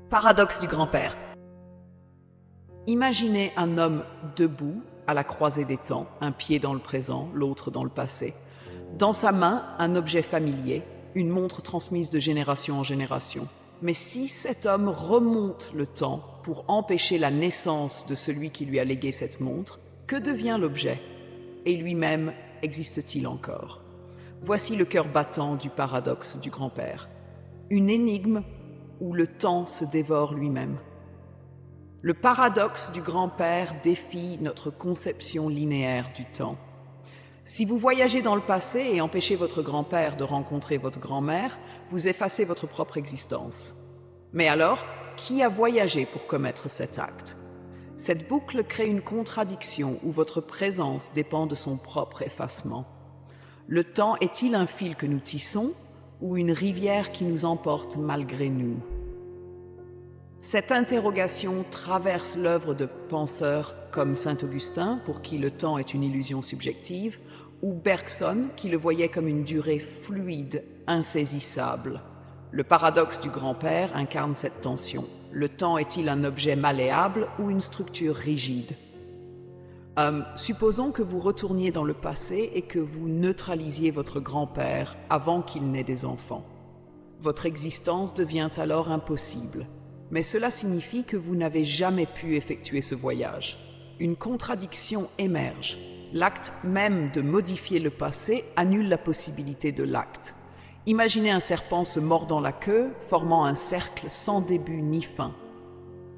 Paradoxe du grand-père. Imaginez un homme debout à la croisée des temps, un pied dans le présent, l'autre dans le passé. Dans sa main, un objet familier, une montre transmise de génération en génération. Mais si cet homme remonte le temps pour empêcher la naissance de celui qui lui a légué cette montre, que devient l'objet? Et lui-même existe-t-il encore? Voici le cœur battant du paradoxe du grand-père. Une énigme où le temps se dévore lui-même. Le paradoxe du grand-père défie notre conception linéaire du temps. Si vous voyagez dans le passé et empêchez votre grand-père de rencontrer votre grand-mère, vous effacez votre propre existence. Mais alors, qui a voyagé pour commettre cet acte? Cette boucle crée une contradiction où votre présence dépend de son propre effacement. Le temps est-il un fil que nous tissons ou une rivière qui nous emporte malgré nous? Cette interrogation traverse l'œuvre de penseurs comme Saint-Augustin, pour qui le temps est une illusion subjective, ou Bergson, qui le voyait comme une durée fluide, insaisissable. Le paradoxe du grand-père incarne cette tension. Le temps est-il un objet malléable ou une structure rigide? Supposons que vous retourniez dans le passé et que vous neutralisiez votre grand-père avant qu'il n'ait des enfants. Votre existence devient alors impossible. Mais cela signifie que vous n'avez jamais pu effectuer ce voyage. Une contradiction émerge. L'acte même de modifier le passé annule la possibilité de l'acte. Imaginez un serpent se mordant la queue, formant un cercle sans début ni fin.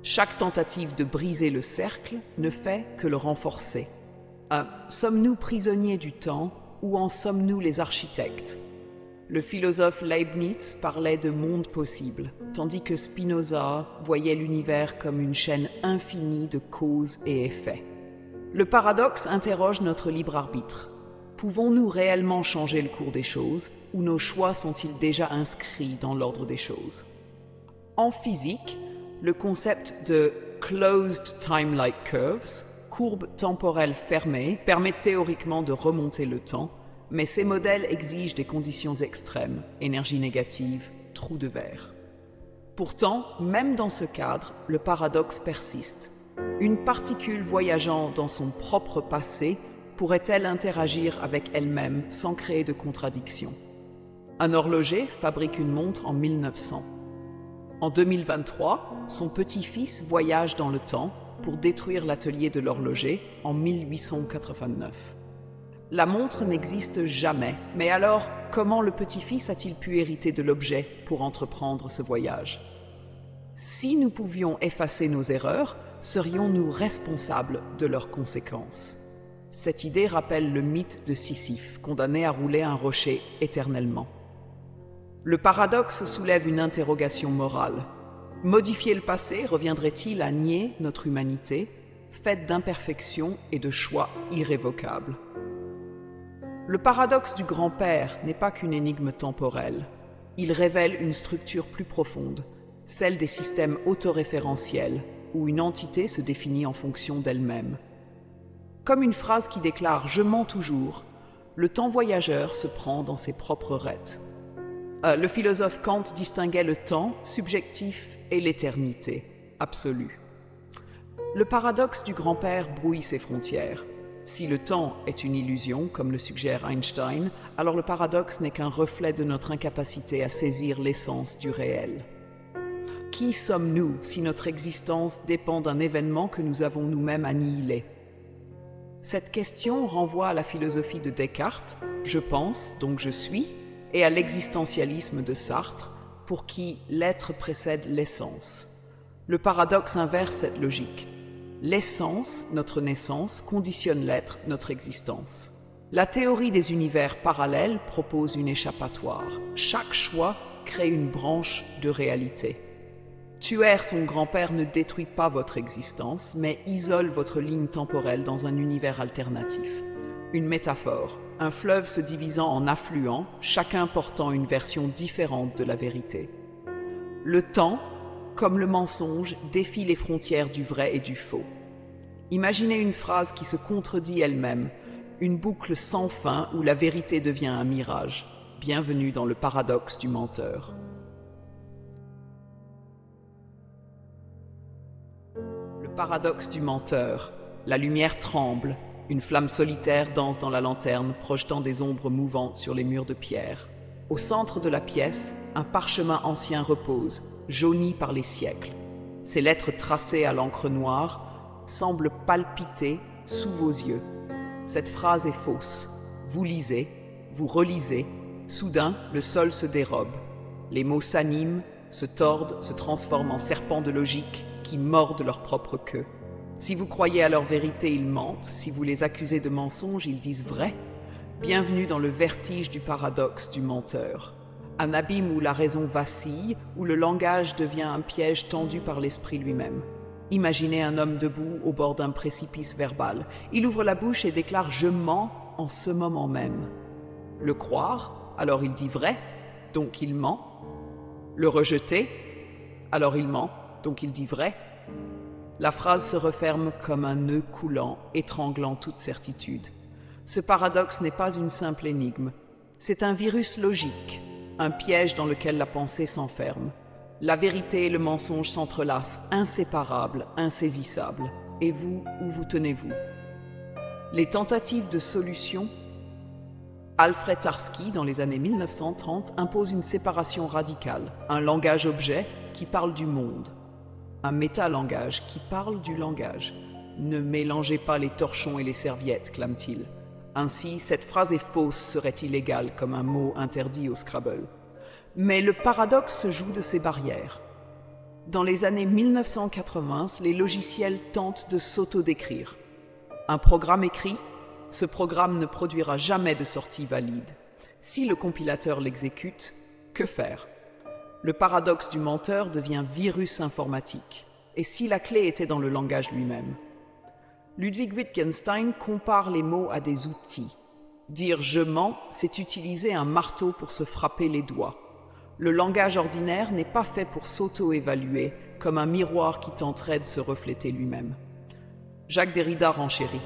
Chaque tentative de briser le cercle ne fait que le renforcer. Sommes-nous prisonniers du temps ou en sommes-nous les architectes? Le philosophe Leibniz parlait de monde possible, tandis que Spinoza voyait l'univers comme une chaîne infinie de causes et effets. Le paradoxe interroge notre libre arbitre. Pouvons-nous réellement changer le cours des choses, ou nos choix sont-ils déjà inscrits dans l'ordre des choses? En physique, le concept de closed time-like curves, courbes temporelles fermées, permet théoriquement de remonter le temps, mais ces modèles exigent des conditions extrêmes, énergie négative, trou de verre. Pourtant, même dans ce cadre, le paradoxe persiste. Une particule voyageant dans son propre passé pourrait-elle interagir avec elle-même sans créer de contradiction? Un horloger fabrique une montre en 1900. En 2023, son petit-fils voyage dans le temps pour détruire l'atelier de l'horloger en 1889. La montre n'existe jamais, mais alors comment le petit-fils a-t-il pu hériter de l'objet pour entreprendre ce voyage? Si nous pouvions effacer nos erreurs, serions-nous responsables de leurs conséquences? Cette idée rappelle le mythe de Sisyphe, condamné à rouler un rocher éternellement. Le paradoxe soulève une interrogation morale. Modifier le passé reviendrait-il à nier notre humanité, faite d'imperfections et de choix irrévocables? Le paradoxe du grand-père n'est pas qu'une énigme temporelle. Il révèle une structure plus profonde, celle des systèmes autoréférentiels, où une entité se définit en fonction d'elle-même. Comme une phrase qui déclare « je mens toujours », le temps voyageur se prend dans ses propres rêtes. Le philosophe Kant distinguait le temps subjectif et l'éternité absolue. Le paradoxe du grand-père brouille ses frontières. Si le temps est une illusion, comme le suggère Einstein, alors le paradoxe n'est qu'un reflet de notre incapacité à saisir l'essence du réel. Qui sommes-nous si notre existence dépend d'un événement que nous avons nous-mêmes annihilé? Cette question renvoie à la philosophie de Descartes, « je pense, donc je suis », et à l'existentialisme de Sartre, pour qui l'être précède l'essence. Le paradoxe inverse cette logique. L'essence, notre naissance, conditionne l'être, notre existence. La théorie des univers parallèles propose une échappatoire. Chaque choix crée une branche de réalité. Tuer son grand-père ne détruit pas votre existence, mais isole votre ligne temporelle dans un univers alternatif. Une métaphore, un fleuve se divisant en affluents, chacun portant une version différente de la vérité. Le temps, comme le mensonge, défie les frontières du vrai et du faux. Imaginez une phrase qui se contredit elle-même, une boucle sans fin où la vérité devient un mirage. Bienvenue dans le paradoxe du menteur. Paradoxe du menteur. La lumière tremble. Une flamme solitaire danse dans la lanterne, projetant des ombres mouvantes sur les murs de pierre. Au centre de la pièce, un parchemin ancien repose, jauni par les siècles. Ses lettres tracées à l'encre noire semblent palpiter sous vos yeux. Cette phrase est fausse. Vous lisez, vous relisez. Soudain, le sol se dérobe. Les mots s'animent, se tordent, se transforment en serpents de logique qui mordent leur propre queue. Si vous croyez à leur vérité, ils mentent. Si vous les accusez de mensonges, ils disent vrai. Bienvenue dans le vertige du paradoxe du menteur. Un abîme où la raison vacille, où le langage devient un piège tendu par l'esprit lui-même. Imaginez un homme debout au bord d'un précipice verbal. Il ouvre la bouche et déclare « je mens » en ce moment même. Le croire, alors il dit vrai, donc il ment. Le rejeter, alors il ment, donc il dit vrai. La phrase se referme comme un nœud coulant, étranglant toute certitude. Ce paradoxe n'est pas une simple énigme. C'est un virus logique, un piège dans lequel la pensée s'enferme. La vérité et le mensonge s'entrelacent, inséparables, insaisissables. Et vous, où vous tenez-vous? Les tentatives de solution. Alfred Tarski, dans les années 1930, impose une séparation radicale, un langage-objet qui parle du monde. Un métalangage qui parle du langage. Ne mélangez pas les torchons et les serviettes, clame-t-il. Ainsi, cette phrase est fausse, serait illégale comme un mot interdit au Scrabble. Mais le paradoxe joue de ces barrières. Dans les années 1980, les logiciels tentent de s'auto-décrire. Un programme écrit, ce programme ne produira jamais de sortie valide. Si le compilateur l'exécute, que faire? Le paradoxe du menteur devient virus informatique. Et si la clé était dans le langage lui-même? Ludwig Wittgenstein compare les mots à des outils. Dire « je mens », c'est utiliser un marteau pour se frapper les doigts. Le langage ordinaire n'est pas fait pour s'auto-évaluer, comme un miroir qui tenterait de se refléter lui-même. Jacques Derrida renchérit.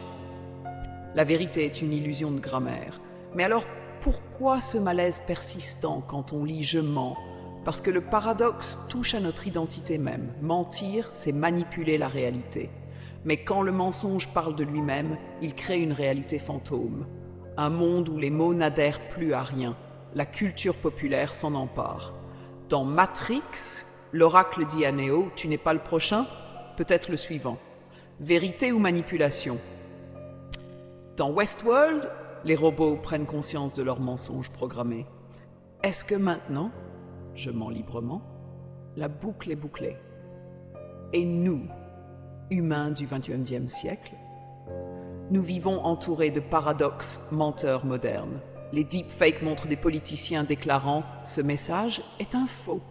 La vérité est une illusion de grammaire. Mais alors, pourquoi ce malaise persistant quand on lit « je mens » ? Parce que le paradoxe touche à notre identité même. Mentir, c'est manipuler la réalité. Mais quand le mensonge parle de lui-même, il crée une réalité fantôme. Un monde où les mots n'adhèrent plus à rien. La culture populaire s'en empare. Dans Matrix, l'oracle dit à Neo « Tu n'es pas le prochain ?» Peut-être le suivant. Vérité ou manipulation? Dans Westworld, les robots prennent conscience de leurs mensonges programmés. Est-ce que maintenant, je mens librement, la boucle est bouclée? Et nous, humains du XXIe siècle, nous vivons entourés de paradoxes menteurs modernes. Les deepfakes montrent des politiciens déclarant « ce message est un faux ».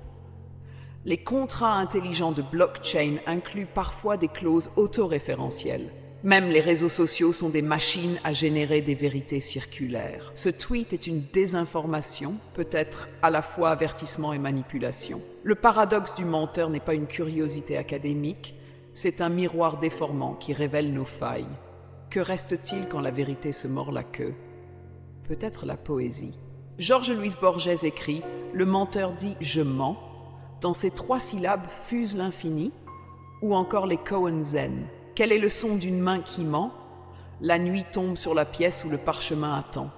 Les contrats intelligents de blockchain incluent parfois des clauses autoréférentielles. Même les réseaux sociaux sont des machines à générer des vérités circulaires. Ce tweet est une désinformation, peut-être à la fois avertissement et manipulation. Le paradoxe du menteur n'est pas une curiosité académique, c'est un miroir déformant qui révèle nos failles. Que reste-t-il quand la vérité se mord la queue? Peut-être la poésie. Jorge Luis Borges écrit « Le menteur dit « je mens ». Dans ces 3 syllabes fuse l'infini, ou encore les koans zen. Quel est le son d'une main qui ment? La nuit tombe sur la pièce où le parchemin attend.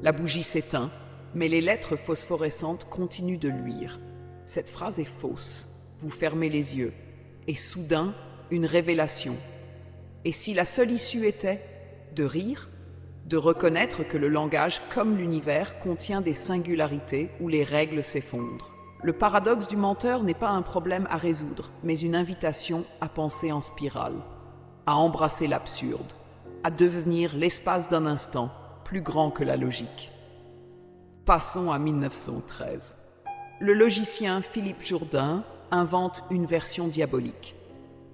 La bougie s'éteint, mais les lettres phosphorescentes continuent de luire. Cette phrase est fausse. Vous fermez les yeux. Et soudain, une révélation. Et si la seule issue était de rire, de reconnaître que le langage, comme l'univers, contient des singularités où les règles s'effondrent. Le paradoxe du menteur n'est pas un problème à résoudre, mais une invitation à penser en spirale, à embrasser l'absurde, à devenir l'espace d'un instant plus grand que la logique. Passons à 1913. Le logicien Philippe Jourdain invente une version diabolique.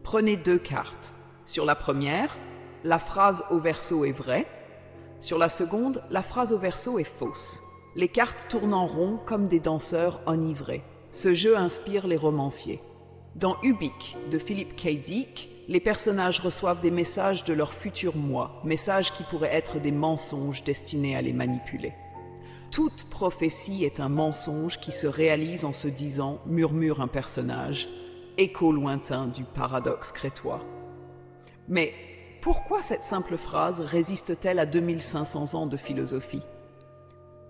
Prenez 2 cartes. Sur la première, la phrase au verso est vraie. Sur la seconde, la phrase au verso est fausse. Les cartes tournent en rond comme des danseurs enivrés. Ce jeu inspire les romanciers. Dans Ubik de Philip K. Dick, les personnages reçoivent des messages de leur futur moi, messages qui pourraient être des mensonges destinés à les manipuler. Toute prophétie est un mensonge qui se réalise en se disant, murmure un personnage, écho lointain du paradoxe crétois. Mais pourquoi cette simple phrase résiste-t-elle à 2500 ans de philosophie?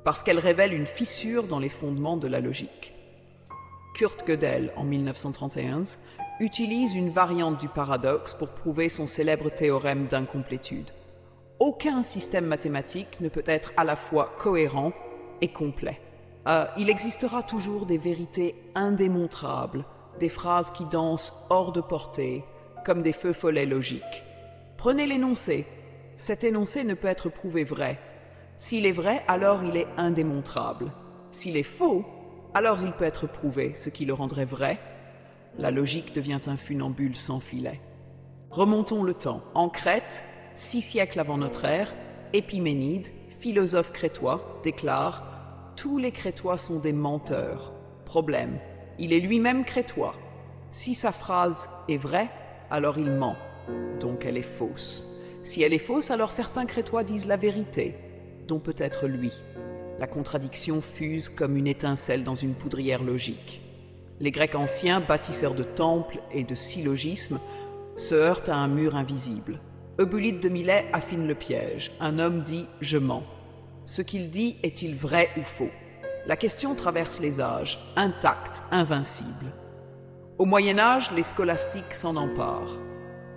Parce qu'elle révèle une fissure dans les fondements de la logique. Kurt Gödel, en 1931, utilise une variante du paradoxe pour prouver son célèbre théorème d'incomplétude. Aucun système mathématique ne peut être à la fois cohérent et complet. Il existera toujours des vérités indémontrables, des phrases qui dansent hors de portée, comme des feux follets logiques. Prenez l'énoncé. Cet énoncé ne peut être prouvé vrai. S'il est vrai, alors il est indémontrable. S'il est faux, alors il peut être prouvé, ce qui le rendrait vrai. La logique devient un funambule sans filet. Remontons le temps. En Crète, 6 siècles avant notre ère, Épiménide, philosophe crétois, déclare « Tous les Crétois sont des menteurs. Problème, il est lui-même crétois. Si sa phrase est vraie, alors il ment. Donc elle est fausse. Si elle est fausse, alors certains Crétois disent la vérité, dont peut-être lui. La contradiction fuse comme une étincelle dans une poudrière logique. Les Grecs anciens, bâtisseurs de temples et de syllogismes, se heurtent à un mur invisible. Eubulide de Milet affine le piège. Un homme dit « je mens ». Ce qu'il dit est-il vrai ou faux? La question traverse les âges, intacte, invincible. Au Moyen-Âge, les scolastiques s'en emparent.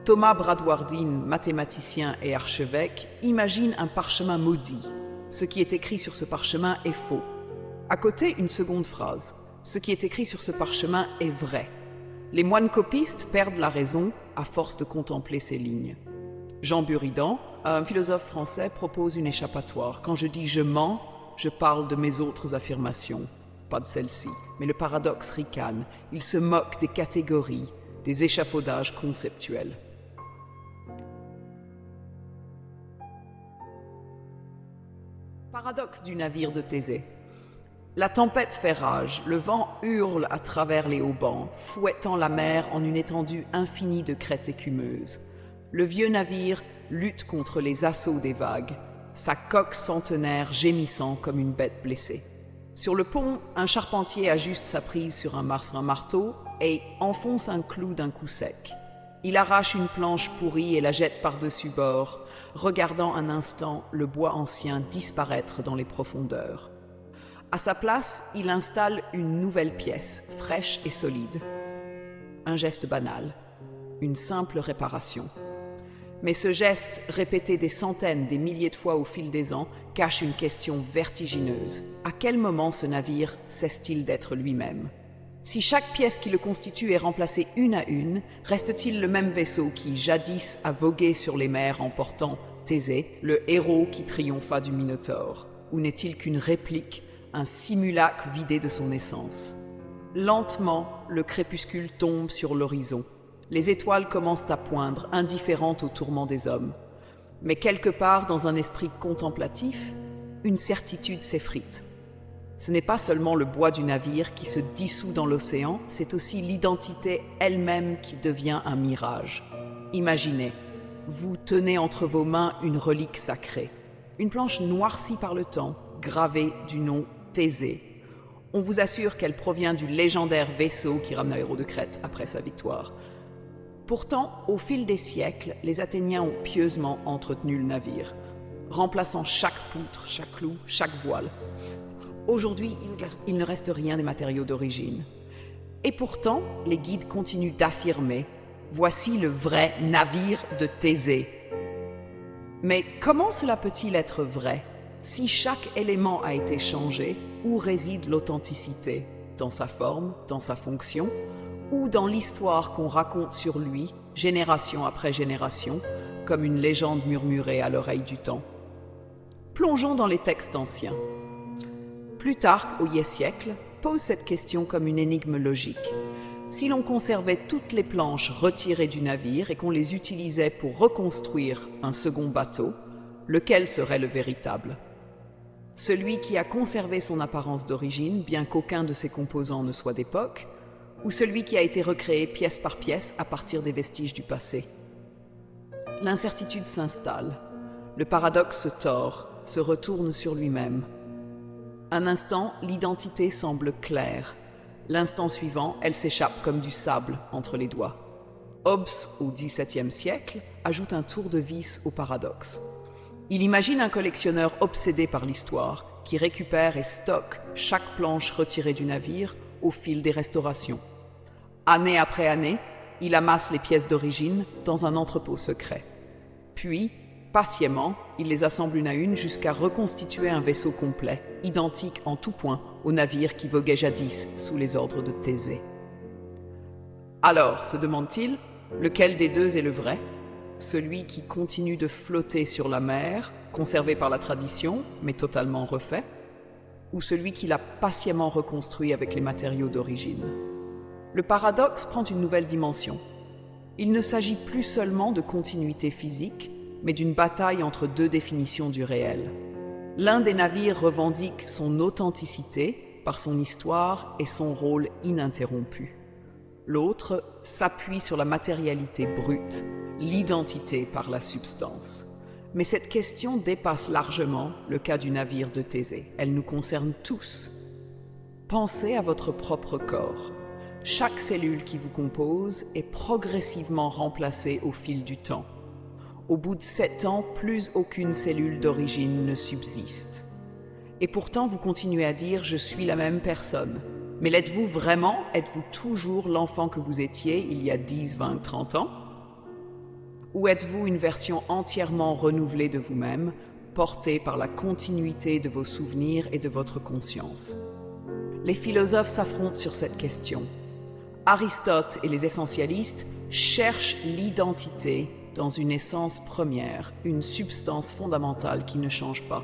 Thomas Bradwardine, mathématicien et archevêque, imagine un parchemin maudit. Ce qui est écrit sur ce parchemin est faux. À côté, une seconde phrase. Ce qui est écrit sur ce parchemin est vrai. Les moines copistes perdent la raison à force de contempler ces lignes. Jean Buridan, un philosophe français, propose une échappatoire. Quand je dis « je mens », je parle de mes autres affirmations, pas de celle-ci. Mais le paradoxe ricane. Il se moque des catégories, des échafaudages conceptuels. Paradoxe du navire de Thésée. La tempête fait rage, le vent hurle à travers les haubans, fouettant la mer en une étendue infinie de crêtes écumeuses. Le vieux navire lutte contre les assauts des vagues, sa coque centenaire gémissant comme une bête blessée. Sur le pont, un charpentier ajuste sa prise sur un marteau et enfonce un clou d'un coup sec. Il arrache une planche pourrie et la jette par-dessus bord, regardant un instant le bois ancien disparaître dans les profondeurs. À sa place, il installe une nouvelle pièce, fraîche et solide. Un geste banal, une simple réparation. Mais ce geste, répété des centaines, des milliers de fois au fil des ans, cache une question vertigineuse. À quel moment ce navire cesse-t-il d'être lui-même? Si chaque pièce qui le constitue est remplacée une à une, reste-t-il le même vaisseau qui, jadis, a vogué sur les mers en portant Thésée, le héros qui triompha du Minotaure? Ou n'est-il qu'une réplique, un simulacre vidé de son essence? Lentement, le crépuscule tombe sur l'horizon. Les étoiles commencent à poindre, indifférentes aux tourments des hommes. Mais quelque part, dans un esprit contemplatif, une certitude s'effrite. Ce n'est pas seulement le bois du navire qui se dissout dans l'océan, c'est aussi l'identité elle-même qui devient un mirage. Imaginez, vous tenez entre vos mains une relique sacrée, une planche noircie par le temps, gravée du nom Thésée. On vous assure qu'elle provient du légendaire vaisseau qui ramena Héros de Crète après sa victoire. Pourtant, au fil des siècles, les Athéniens ont pieusement entretenu le navire, remplaçant chaque poutre, chaque clou, chaque voile. Aujourd'hui, il ne reste rien des matériaux d'origine. Et pourtant, les guides continuent d'affirmer « Voici le vrai navire de Thésée ». Mais comment cela peut-il être vrai? Si chaque élément a été changé, où réside l'authenticité? Dans sa forme, dans sa fonction, ou dans l'histoire qu'on raconte sur lui, génération après génération, comme une légende murmurée à l'oreille du temps? Plongeons dans les textes anciens. Plutarque, au IIe siècle, pose cette question comme une énigme logique. Si l'on conservait toutes les planches retirées du navire et qu'on les utilisait pour reconstruire un second bateau, lequel serait le véritable? Celui qui a conservé son apparence d'origine, bien qu'aucun de ses composants ne soit d'époque, ou celui qui a été recréé pièce par pièce à partir des vestiges du passé? L'incertitude s'installe. Le paradoxe se tord, se retourne sur lui-même. Un instant, l'identité semble claire. L'instant suivant, elle s'échappe comme du sable entre les doigts. Hobbes, au XVIIe siècle, ajoute un tour de vis au paradoxe. Il imagine un collectionneur obsédé par l'histoire qui récupère et stocke chaque planche retirée du navire au fil des restaurations. Année après année, il amasse les pièces d'origine dans un entrepôt secret. Puis, patiemment, il les assemble une à une jusqu'à reconstituer un vaisseau complet, identique en tout point au navire qui voguait jadis sous les ordres de Thésée. Alors, se demande-t-il, lequel des deux est le vrai? Celui qui continue de flotter sur la mer, conservé par la tradition, mais totalement refait, ou celui qui l'a patiemment reconstruit avec les matériaux d'origine? Le paradoxe prend une nouvelle dimension. Il ne s'agit plus seulement de continuité physique, mais d'une bataille entre deux définitions du réel. L'un des navires revendique son authenticité par son histoire et son rôle ininterrompu. L'autre s'appuie sur la matérialité brute, l'identité par la substance. Mais cette question dépasse largement le cas du navire de Thésée. Elle nous concerne tous. Pensez à votre propre corps. Chaque cellule qui vous compose est progressivement remplacée au fil du temps. Au bout de 7 ans, plus aucune cellule d'origine ne subsiste. Et pourtant, vous continuez à dire « je suis la même personne ». Mais l'êtes-vous vraiment? Êtes-vous toujours l'enfant que vous étiez il y a 10, 20, 30 ans? Ou êtes-vous une version entièrement renouvelée de vous-même, portée par la continuité de vos souvenirs et de votre conscience? Les philosophes s'affrontent sur cette question. Aristote et les essentialistes cherchent l'identité dans une essence première, une substance fondamentale qui ne change pas.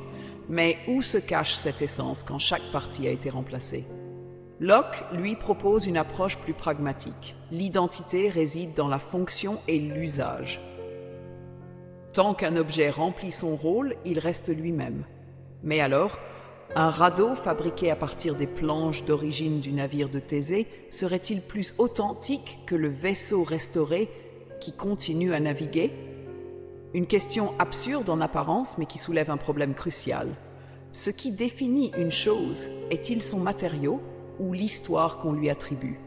Mais où se cache cette essence quand chaque partie a été remplacée? Locke, lui, propose une approche plus pragmatique. L'identité réside dans la fonction et l'usage. Tant qu'un objet remplit son rôle, il reste lui-même. Mais alors, un radeau fabriqué à partir des planches d'origine du navire de Thésée serait-il plus authentique que le vaisseau restauré qui continue à naviguer? Une question absurde en apparence, mais qui soulève un problème crucial. Ce qui définit une chose, est-il son matériau ou l'histoire qu'on lui attribue?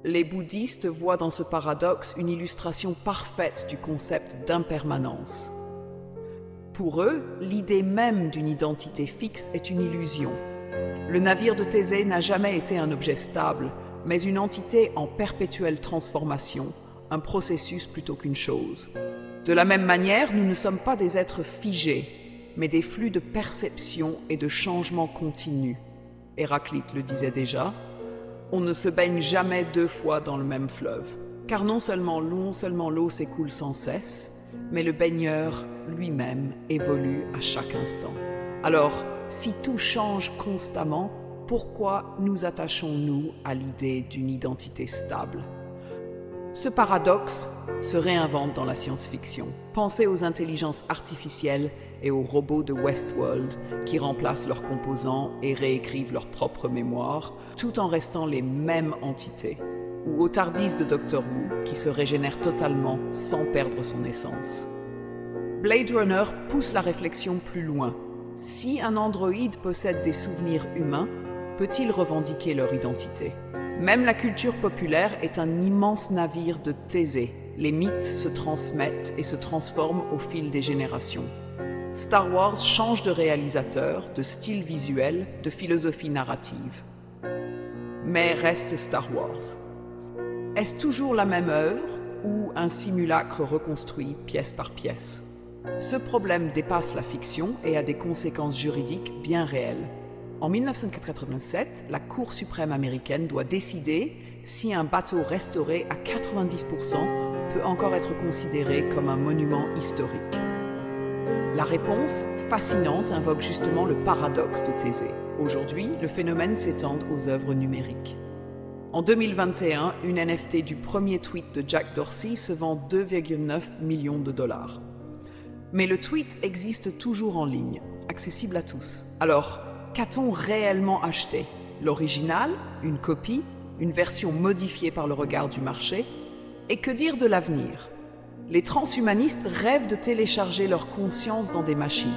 Les bouddhistes voient dans ce paradoxe une illustration parfaite du concept d'impermanence. Pour eux, l'idée même d'une identité fixe est une illusion. Le navire de Thésée n'a jamais été un objet stable, mais une entité en perpétuelle transformation, un processus plutôt qu'une chose. De la même manière, nous ne sommes pas des êtres figés, mais des flux de perception et de changement continus. Héraclite le disait déjà, on ne se baigne jamais 2 fois dans le même fleuve, car non seulement l'eau s'écoule sans cesse, mais le baigneur lui-même évolue à chaque instant. Alors, si tout change constamment, pourquoi nous attachons-nous à l'idée d'une identité stable? Ce paradoxe se réinvente dans la science-fiction. Pensez aux intelligences artificielles et aux robots de Westworld qui remplacent leurs composants et réécrivent leur propre mémoire, tout en restant les mêmes entités. Ou aux TARDIS de Doctor Who qui se régénèrent totalement sans perdre son essence. Blade Runner pousse la réflexion plus loin. Si un androïde possède des souvenirs humains, peut-il revendiquer leur identité? Même la culture populaire est un immense navire de Thésée. Les mythes se transmettent et se transforment au fil des générations. Star Wars change de réalisateur, de style visuel, de philosophie narrative. Mais reste Star Wars. Est-ce toujours la même œuvre ou un simulacre reconstruit pièce par pièce? Ce problème dépasse la fiction et a des conséquences juridiques bien réelles. En 1987, la Cour suprême américaine doit décider si un bateau restauré à 90% peut encore être considéré comme un monument historique. La réponse, fascinante, invoque justement le paradoxe de Thésée. Aujourd'hui, le phénomène s'étend aux œuvres numériques. En 2021, une NFT du premier tweet de Jack Dorsey se vend 2,9 millions de dollars. Mais le tweet existe toujours en ligne, accessible à tous. Alors, qu'a-t-on réellement acheté? L'original, une copie, une version modifiée par le regard du marché? Et que dire de l'avenir? Les transhumanistes rêvent de télécharger leur conscience dans des machines.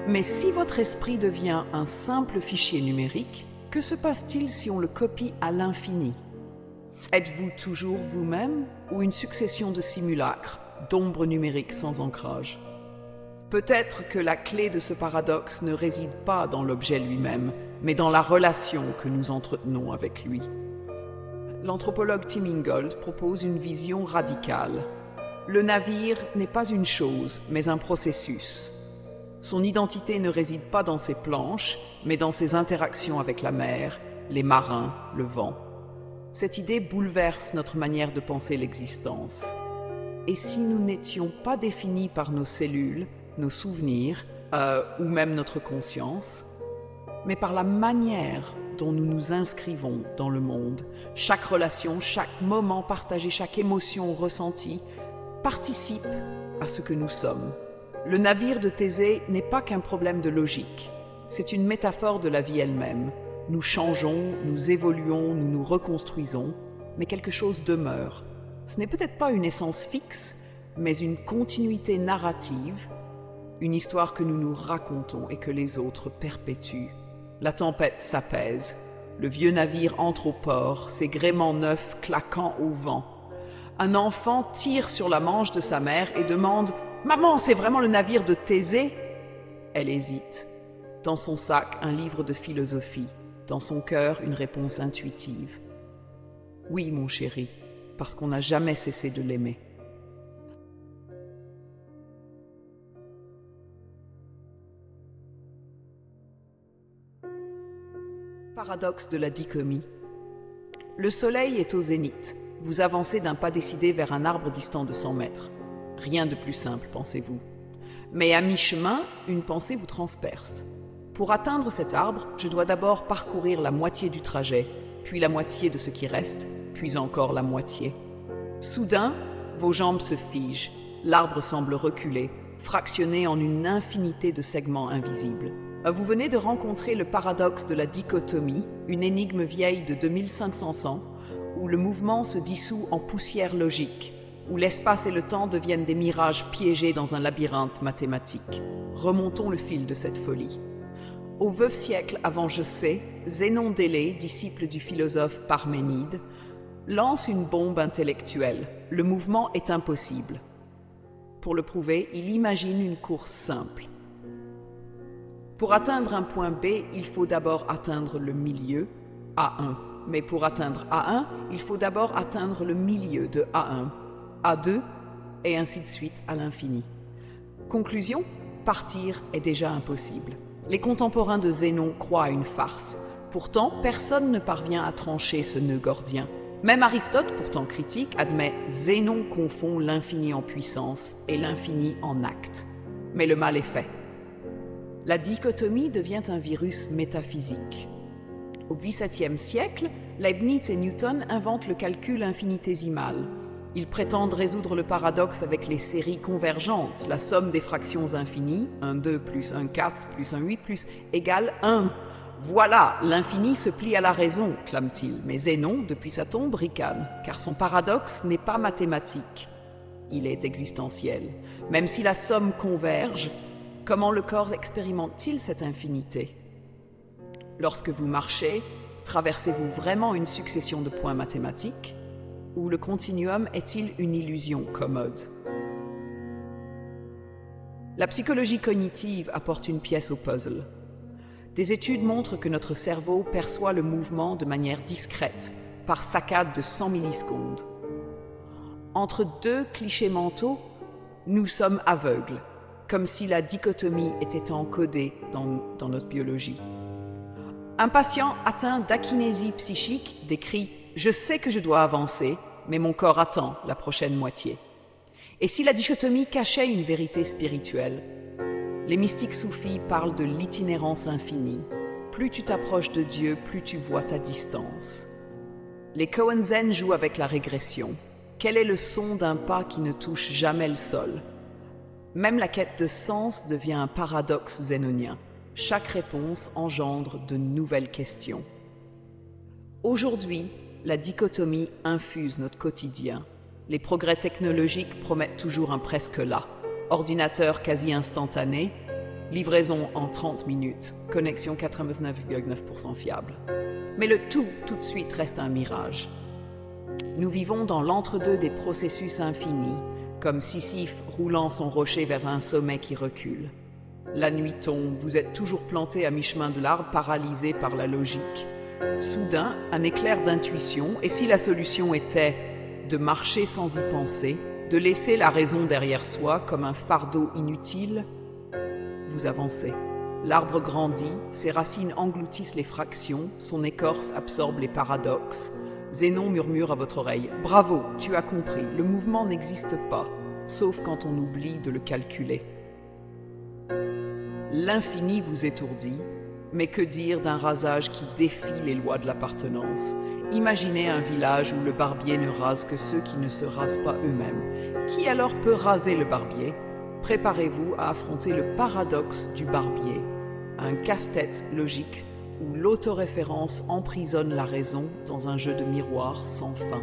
Mais si votre esprit devient un simple fichier numérique, Que se passe-t-il si on le copie à l'infini? Êtes-vous toujours vous-même ou une succession de simulacres, d'ombres numériques sans ancrage? Peut-être que la clé de ce paradoxe ne réside pas dans l'objet lui-même, mais dans la relation que nous entretenons avec lui. L'anthropologue Tim Ingold propose une vision radicale. Le navire n'est pas une chose, mais un processus. Son identité ne réside pas dans ses planches, mais dans ses interactions avec la mer, les marins, le vent. Cette idée bouleverse notre manière de penser l'existence. Et si nous n'étions pas définis par nos cellules, nos souvenirs, ou même notre conscience, mais par la manière dont nous nous inscrivons dans le monde, chaque relation, chaque moment partagé, chaque émotion ressentie, participe à ce que nous sommes. Le navire de Thésée n'est pas qu'un problème de logique, c'est une métaphore de la vie elle-même. Nous changeons, nous évoluons, nous nous reconstruisons, mais quelque chose demeure. Ce n'est peut-être pas une essence fixe, mais une continuité narrative, une histoire que nous nous racontons et que les autres perpétuent. La tempête s'apaise, le vieux navire entre au port, ses gréements neufs claquant au vent. Un enfant tire sur la manche de sa mère et demande « Maman, c'est vraiment le navire de Thésée ?» Elle hésite. Dans son sac, un livre de philosophie. Dans son cœur, une réponse intuitive. « Oui, mon chéri, parce qu'on n'a jamais cessé de l'aimer. » Paradoxe de la dichomie. Le soleil est au zénith. Vous avancez d'un pas décidé vers un arbre distant de 100 mètres. Rien de plus simple, pensez-vous. Mais à mi-chemin, une pensée vous transperce. Pour atteindre cet arbre, je dois d'abord parcourir la moitié du trajet, puis la moitié de ce qui reste, puis encore la moitié. Soudain, vos jambes se figent. L'arbre semble reculer, fractionné en une infinité de segments invisibles. Vous venez de rencontrer le paradoxe de la dichotomie, une énigme vieille de 2500 ans, où le mouvement se dissout en poussière logique, où l'espace et le temps deviennent des mirages piégés dans un labyrinthe mathématique. Remontons le fil de cette folie. Au VIe siècle avant je sais, Zénon d'Élée, disciple du philosophe Parménide, lance une bombe intellectuelle. Le mouvement est impossible. Pour le prouver, il imagine une course simple. Pour atteindre un point B, il faut d'abord atteindre le milieu, A1. Mais pour atteindre A1, il faut d'abord atteindre le milieu de A1, A2, et ainsi de suite à l'infini. Conclusion, partir est déjà impossible. Les contemporains de Zénon croient à une farce. Pourtant, personne ne parvient à trancher ce nœud gordien. Même Aristote, pourtant critique, admet « Zénon confond l'infini en puissance et l'infini en acte ». Mais le mal est fait. La dichotomie devient un virus métaphysique. Au XVIIe siècle, Leibniz et Newton inventent le calcul infinitésimal. Ils prétendent résoudre le paradoxe avec les séries convergentes, la somme des fractions infinies, 1, 2 plus 1, 4 plus 1, 8 plus égale 1. Voilà, l'infini se plie à la raison, clame-t-il, mais Zénon, depuis sa tombe, ricane, car son paradoxe n'est pas mathématique. Il est existentiel. Même si la somme converge, comment le corps expérimente-t-il cette infinité? Lorsque vous marchez, traversez-vous vraiment une succession de points mathématiques? Ou le continuum est-il une illusion commode? La psychologie cognitive apporte une pièce au puzzle. Des études montrent que notre cerveau perçoit le mouvement de manière discrète, par saccades de 100 millisecondes. Entre deux clichés mentaux, nous sommes aveugles, comme si la dichotomie était encodée dans notre biologie. Un patient atteint d'akinésie psychique décrit « Je sais que je dois avancer, mais mon corps attend la prochaine moitié ». Et si la dichotomie cachait une vérité spirituelle? Les mystiques soufis parlent de l'itinérance infinie. Plus tu t'approches de Dieu, plus tu vois ta distance. Les Koan Zen jouent avec la régression. Quel est le son d'un pas qui ne touche jamais le sol? Même la quête de sens devient un paradoxe zénonien. Chaque réponse engendre de nouvelles questions. Aujourd'hui, la dichotomie infuse notre quotidien. Les progrès technologiques promettent toujours un presque là. Ordinateur quasi instantané, Livraison en 30 minutes, connexion 99,9% fiable. Mais le tout de suite reste un mirage. Nous vivons dans l'entre-deux des processus infinis, comme Sisyphe roulant son rocher vers un sommet qui recule. La nuit tombe, vous êtes toujours planté à mi-chemin de l'arbre, paralysé par la logique. Soudain, un éclair d'intuition, et si la solution était de marcher sans y penser, de laisser la raison derrière soi comme un fardeau inutile, vous avancez. L'arbre grandit, ses racines engloutissent les fractions, son écorce absorbe les paradoxes. Zénon murmure à votre oreille « Bravo, tu as compris, le mouvement n'existe pas, sauf quand on oublie de le calculer. » L'infini vous étourdit, mais que dire d'un rasage qui défie les lois de l'appartenance? Imaginez un village où le barbier ne rase que ceux qui ne se rasent pas eux-mêmes. Qui alors peut raser le barbier? Préparez-vous à affronter le paradoxe du barbier, un casse-tête logique où l'autoréférence emprisonne la raison dans un jeu de miroirs sans fin.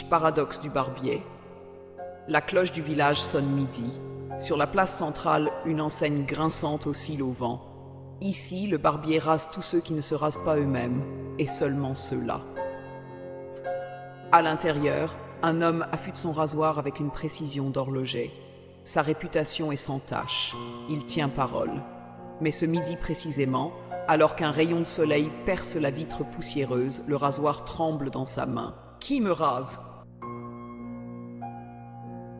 Paradoxe du barbier. La cloche du village sonne midi. Sur la place centrale, une enseigne grinçante oscille au vent. Ici, le barbier rase tous ceux qui ne se rasent pas eux-mêmes, et seulement ceux-là. À l'intérieur, un homme affûte son rasoir avec une précision d'horloger. Sa réputation est sans tache. Il tient parole. Mais ce midi précisément, alors qu'un rayon de soleil perce la vitre poussiéreuse, le rasoir tremble dans sa main. Qui me rase?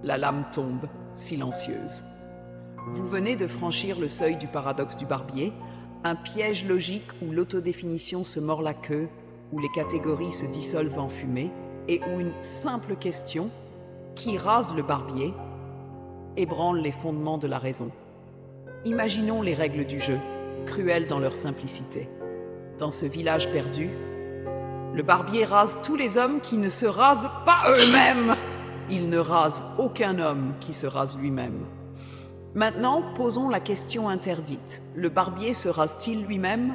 La lame tombe, silencieuse. Vous venez de franchir le seuil du paradoxe du barbier, un piège logique où l'autodéfinition se mord la queue, où les catégories se dissolvent en fumée, et où une simple question, qui rase le barbier, ébranle les fondements de la raison. Imaginons les règles du jeu, cruelles dans leur simplicité. Dans ce village perdu, le barbier rase tous les hommes qui ne se rasent pas eux-mêmes. Il ne rase aucun homme qui se rase lui-même. Maintenant, posons la question interdite. Le barbier se rase-t-il lui-même?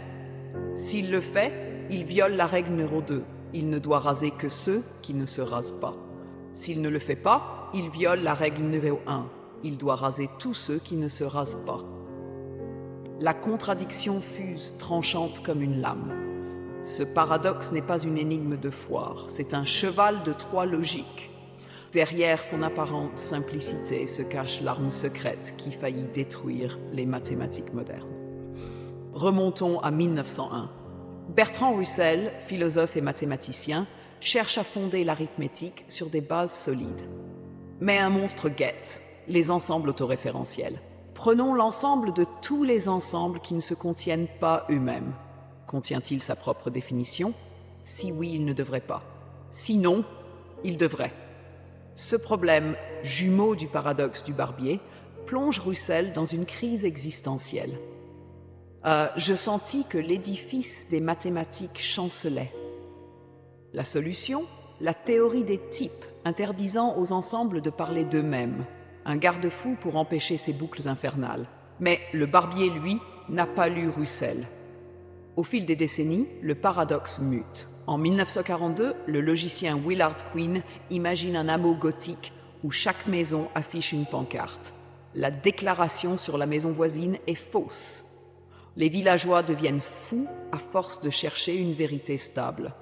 S'il le fait, il viole la règle numéro 2. Il ne doit raser que ceux qui ne se rasent pas. S'il ne le fait pas, il viole la règle numéro 1. Il doit raser tous ceux qui ne se rasent pas. La contradiction fuse, tranchante comme une lame. Ce paradoxe n'est pas une énigme de foire, c'est un cheval de Troie logique. Derrière son apparente simplicité se cache l'arme secrète qui faillit détruire les mathématiques modernes. Remontons à 1901. Bertrand Russell, philosophe et mathématicien, cherche à fonder l'arithmétique sur des bases solides. Mais un monstre guette, les ensembles autoréférentiels. Prenons l'ensemble de tous les ensembles qui ne se contiennent pas eux-mêmes. Contient-il sa propre définition? Si oui, il ne devrait pas. Sinon, il devrait. Ce problème, jumeau du paradoxe du barbier, plonge Russell dans une crise existentielle. Je sentis que l'édifice des mathématiques chancelait. La solution? La théorie des types, interdisant aux ensembles de parler d'eux-mêmes. Un garde-fou pour empêcher ces boucles infernales. Mais le barbier, lui, n'a pas lu Russell. Au fil des décennies, le paradoxe mute. En 1942, le logicien Willard Queen imagine un hameau gothique où chaque maison affiche une pancarte. La déclaration sur la maison voisine est fausse. Les villageois deviennent fous à force de chercher une vérité stable.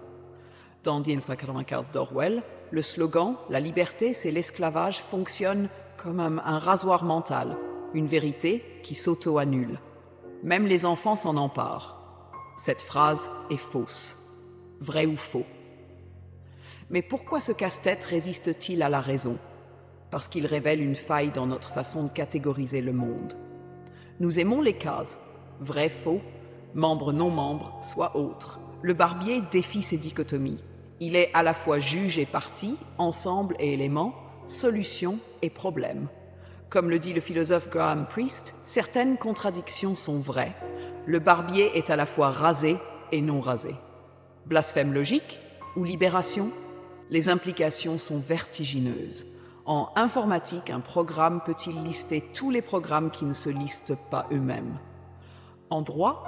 Dans 1995 d'Orwell, le slogan « La liberté, c'est l'esclavage » fonctionne comme un rasoir mental, une vérité qui s'auto-annule. Même les enfants s'en emparent. Cette phrase est fausse. Vrai ou faux? Mais pourquoi ce casse-tête résiste-t-il à la raison? Parce qu'il révèle une faille dans notre façon de catégoriser le monde. Nous aimons les cases, vrai, faux, membre, non-membre, soit autre. Le barbier défie ces dichotomies. Il est à la fois juge et partie, ensemble et élément, solution et problème. Comme le dit le philosophe Graham Priest, certaines contradictions sont vraies. Le barbier est à la fois rasé et non rasé. Blasphème logique ou libération? Les implications sont vertigineuses. En informatique, un programme peut-il lister tous les programmes qui ne se listent pas eux-mêmes? En droit,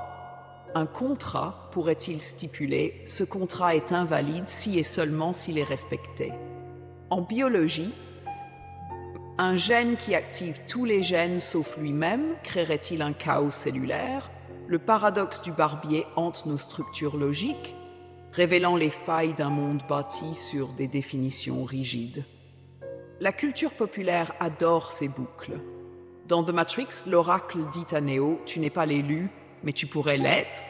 Un contrat, pourrait-il stipuler, ce contrat est invalide si et seulement s'il est respecté. En biologie, un gène qui active tous les gènes sauf lui-même créerait-il un chaos cellulaire? Le paradoxe du barbier hante nos structures logiques, révélant les failles d'un monde bâti sur des définitions rigides. La culture populaire adore ces boucles. Dans The Matrix, l'oracle dit à Neo « Tu n'es pas l'élu, mais tu pourrais l'être ».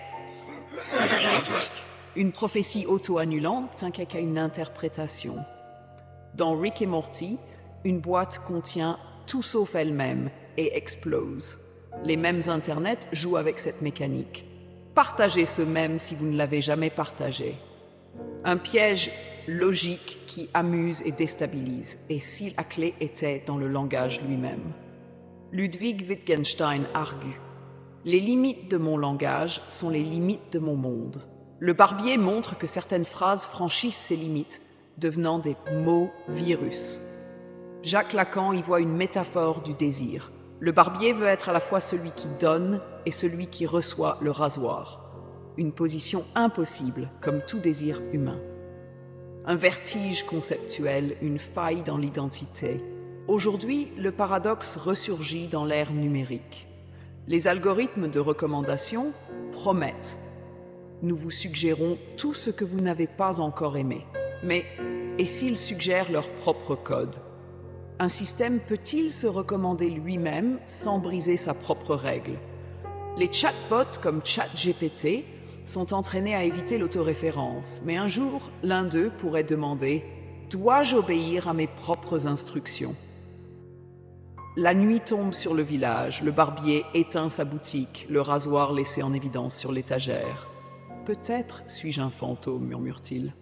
Une prophétie auto-annulante tient qu'à une interprétation. Dans Rick et Morty, une boîte contient tout sauf elle-même et explose. Les mêmes internets jouent avec cette mécanique. Partagez ce même si vous ne l'avez jamais partagé. Un piège logique qui amuse et déstabilise, et si la clé était dans le langage lui-même. Ludwig Wittgenstein argue « Les limites de mon langage sont les limites de mon monde ». Le barbier montre que certaines phrases franchissent ces limites, devenant des mots virus. Jacques Lacan y voit une métaphore du désir. Le barbier veut être à la fois celui qui donne et celui qui reçoit le rasoir. Une position impossible, comme tout désir humain. Un vertige conceptuel, une faille dans l'identité. Aujourd'hui, le paradoxe ressurgit dans l'ère numérique. Les algorithmes de recommandation promettent. Nous vous suggérons tout ce que vous n'avez pas encore aimé. Mais, et s'ils suggèrent leur propre code? Un système peut-il se recommander lui-même sans briser sa propre règle? Les chatbots comme ChatGPT sont entraînés à éviter l'autoréférence, mais un jour, l'un d'eux pourrait demander « Dois-je obéir à mes propres instructions ?» La nuit tombe sur le village, le barbier éteint sa boutique, le rasoir laissé en évidence sur l'étagère. « Peut-être suis-je un fantôme », murmure-t-il.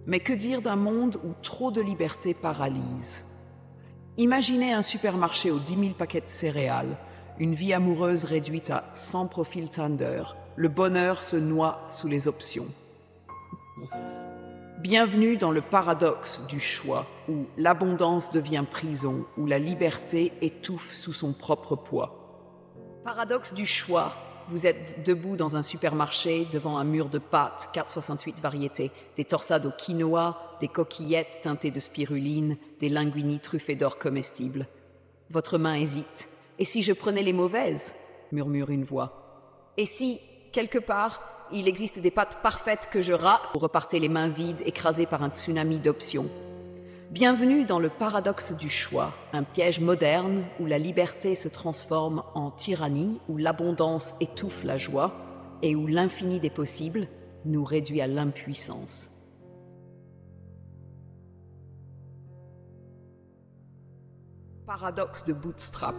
Mais que dire d'un monde où trop de liberté paralyse? Imaginez un supermarché aux 10 000 paquets de céréales, une vie amoureuse réduite à 100 profils Tinder, le bonheur se noie sous les options. Bienvenue dans le paradoxe du choix, où l'abondance devient prison, où la liberté étouffe sous son propre poids. Paradoxe du choix. Vous êtes debout dans un supermarché devant un mur de pâtes, 4,68 variétés, des torsades au quinoa, des coquillettes teintées de spiruline, des linguini truffés d'or comestibles. Votre main hésite. « Et si je prenais les mauvaises ?» murmure une voix. « Et si, quelque part, il existe des pâtes parfaites que je rate ?» Vous repartez les mains vides, écrasées par un tsunami d'options. Bienvenue dans le paradoxe du choix, un piège moderne où la liberté se transforme en tyrannie, où l'abondance étouffe la joie et où l'infini des possibles nous réduit à l'impuissance. Paradoxe de Bootstrap.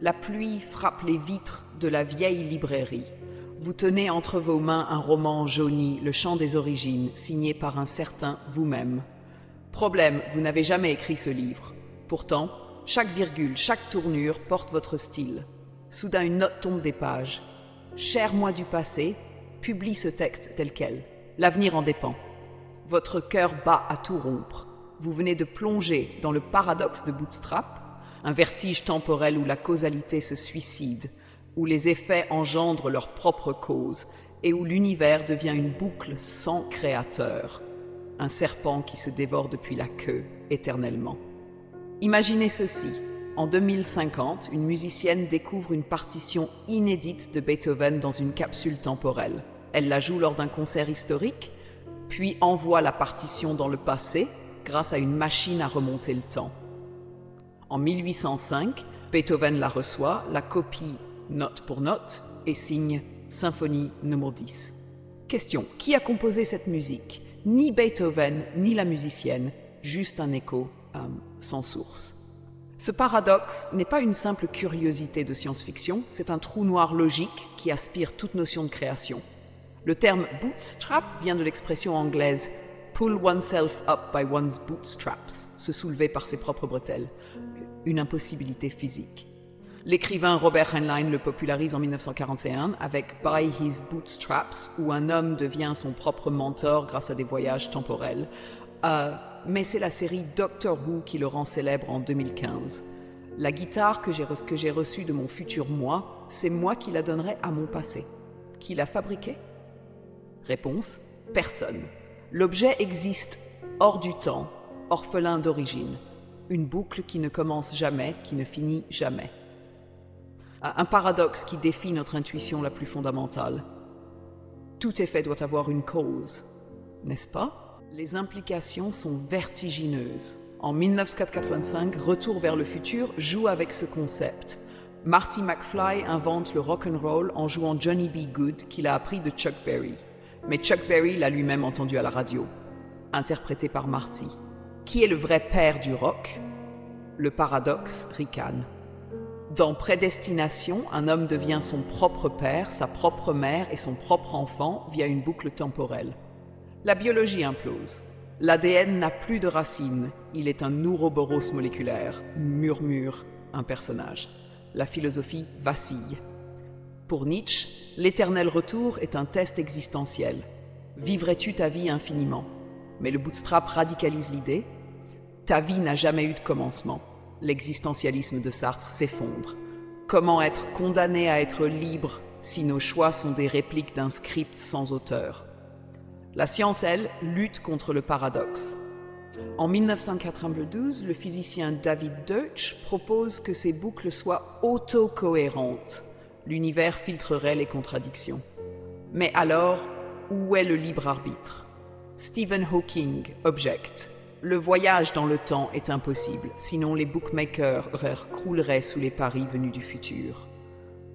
La pluie frappe les vitres de la vieille librairie. Vous tenez entre vos mains un roman jauni, Le chant des origines, signé par un certain vous-même. Problème, vous n'avez jamais écrit ce livre. Pourtant, chaque virgule, chaque tournure porte votre style. Soudain, une note tombe des pages. Cher moi du passé, publie ce texte tel quel. L'avenir en dépend. Votre cœur bat à tout rompre. Vous venez de plonger dans le paradoxe de Bootstrap, un vertige temporel où la causalité se suicide, où les effets engendrent leur propre cause et où l'univers devient une boucle sans créateur, un serpent qui se dévore depuis la queue éternellement. Imaginez ceci. En 2050, une musicienne découvre une partition inédite de Beethoven dans une capsule temporelle. Elle la joue lors d'un concert historique, puis envoie la partition dans le passé grâce à une machine à remonter le temps. En 1805, Beethoven la reçoit, la copie note pour note et signe Symphonie numéro 10. Question, qui a composé cette musique? Ni Beethoven, ni la musicienne, juste un écho sans source. Ce paradoxe n'est pas une simple curiosité de science-fiction, c'est un trou noir logique qui aspire toute notion de création. Le terme bootstrap vient de l'expression anglaise pull oneself up by one's bootstraps, se soulever par ses propres bretelles, une impossibilité physique. L'écrivain Robert Heinlein le popularise en 1941 avec By His Bootstraps, où un homme devient son propre mentor grâce à des voyages temporels. Mais c'est la série Doctor Who qui le rend célèbre en 2015. La guitare que j'ai reçue de mon futur moi, c'est moi qui la donnerai à mon passé. Qui l'a fabriqué? Réponse: personne. L'objet existe hors du temps, orphelin d'origine. Une boucle qui ne commence jamais, qui ne finit jamais. Un paradoxe qui défie notre intuition la plus fondamentale. Tout effet doit avoir une cause, n'est-ce pas? Les implications sont vertigineuses. En 1985, Retour vers le futur joue avec ce concept. Marty McFly invente le rock'n'roll en jouant Johnny B. Good qu'il a appris de Chuck Berry. Mais Chuck Berry l'a lui-même entendu à la radio, interprété par Marty. Qui est le vrai père du rock? Le paradoxe ricane. Dans Prédestination, un homme devient son propre père, sa propre mère et son propre enfant via une boucle temporelle. La biologie implose. L'ADN n'a plus de racines, il est un ouroboros moléculaire, murmure un personnage. La philosophie vacille. Pour Nietzsche, l'éternel retour est un test existentiel. Vivrais-tu ta vie infiniment? Mais le bootstrap radicalise l'idée. Ta vie n'a jamais eu de commencement. L'existentialisme de Sartre s'effondre. Comment être condamné à être libre si nos choix sont des répliques d'un script sans auteur? La science, elle, lutte contre le paradoxe. En 1992, le physicien David Deutsch propose que ces boucles soient autocohérentes. L'univers filtrerait les contradictions. Mais alors, où est le libre arbitre? Stephen Hawking objecte. Le voyage dans le temps est impossible, sinon les bookmakers crouleraient sous les paris venus du futur.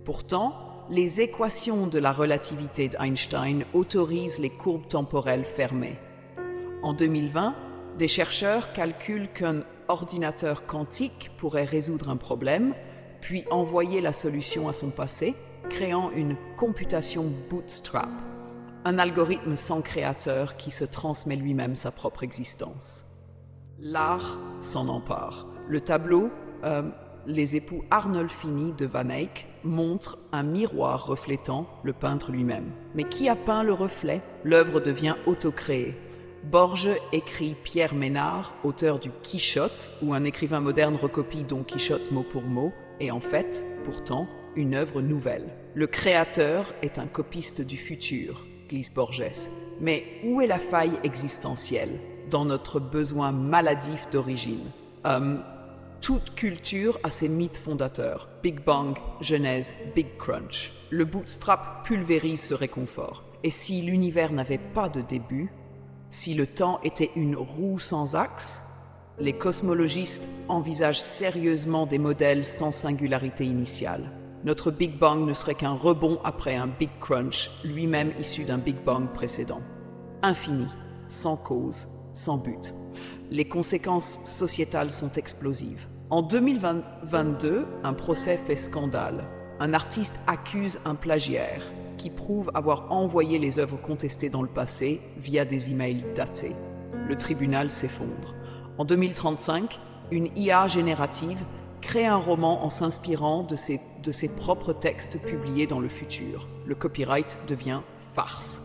Pourtant, les équations de la relativité d'Einstein autorisent les courbes temporelles fermées. En 2020, des chercheurs calculent qu'un ordinateur quantique pourrait résoudre un problème, puis envoyer la solution à son passé, créant une computation bootstrap, un algorithme sans créateur qui se transmet lui-même sa propre existence. L'art s'en empare. Le tableau Les époux Arnolfini de Van Eyck montre un miroir reflétant le peintre lui-même. Mais qui a peint le reflet? L'œuvre devient autocréée. Borges écrit Pierre Ménard, auteur du Quichotte, où un écrivain moderne recopie Don Quichotte mot pour mot, est en fait, pourtant, une œuvre nouvelle. Le créateur est un copiste du futur, glisse Borges. Mais où est la faille existentielle dans notre besoin maladif d'origine? Toute culture a ses mythes fondateurs. Big Bang, Genèse, Big Crunch. Le bootstrap pulvérise ce réconfort. Et si l'univers n'avait pas de début, si le temps était une roue sans axe, les cosmologistes envisagent sérieusement des modèles sans singularité initiale. Notre Big Bang ne serait qu'un rebond après un Big Crunch, lui-même issu d'un Big Bang précédent. Infini, sans cause, sans but. Les conséquences sociétales sont explosives. En 2022, un procès fait scandale. Un artiste accuse un plagiaire qui prouve avoir envoyé les œuvres contestées dans le passé via des emails datés. Le tribunal s'effondre. En 2035, une IA générative crée un roman en s'inspirant de ses propres textes publiés dans le futur. Le copyright devient farce.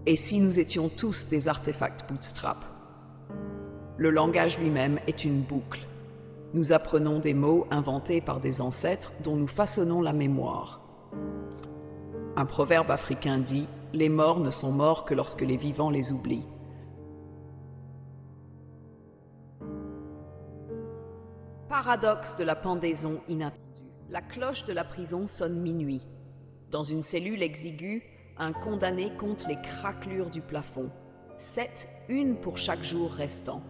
Et si nous étions tous des artefacts bootstrap? Le langage lui-même est une boucle. Nous apprenons des mots inventés par des ancêtres dont nous façonnons la mémoire. Un proverbe africain dit « Les morts ne sont morts que lorsque les vivants les oublient ». Paradoxe de la pendaison inattendue. La cloche de la prison sonne minuit. Dans une cellule exiguë, un condamné compte les craquelures du plafond. 7, une pour chaque jour restant.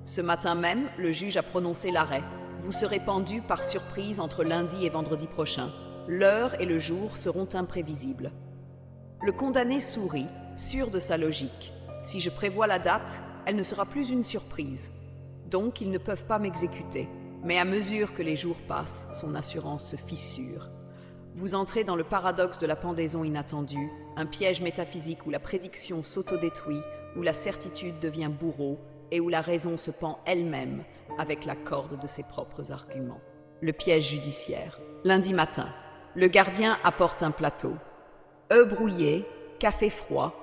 Ce matin même, le juge a prononcé l'arrêt. Vous serez pendu par surprise entre lundi et vendredi prochain. L'heure et le jour seront imprévisibles. Le condamné sourit, sûr de sa logique. Si je prévois la date, elle ne sera plus une surprise. Donc, ils ne peuvent pas m'exécuter. Mais à mesure que les jours passent, son assurance se fissure. Vous entrez dans le paradoxe de la pendaison inattendue, un piège métaphysique où la prédiction s'autodétruit, où la certitude devient bourreau et où la raison se pend elle-même avec la corde de ses propres arguments. Le piège judiciaire. Lundi matin, le gardien apporte un plateau. Œufs brouillés, café froid.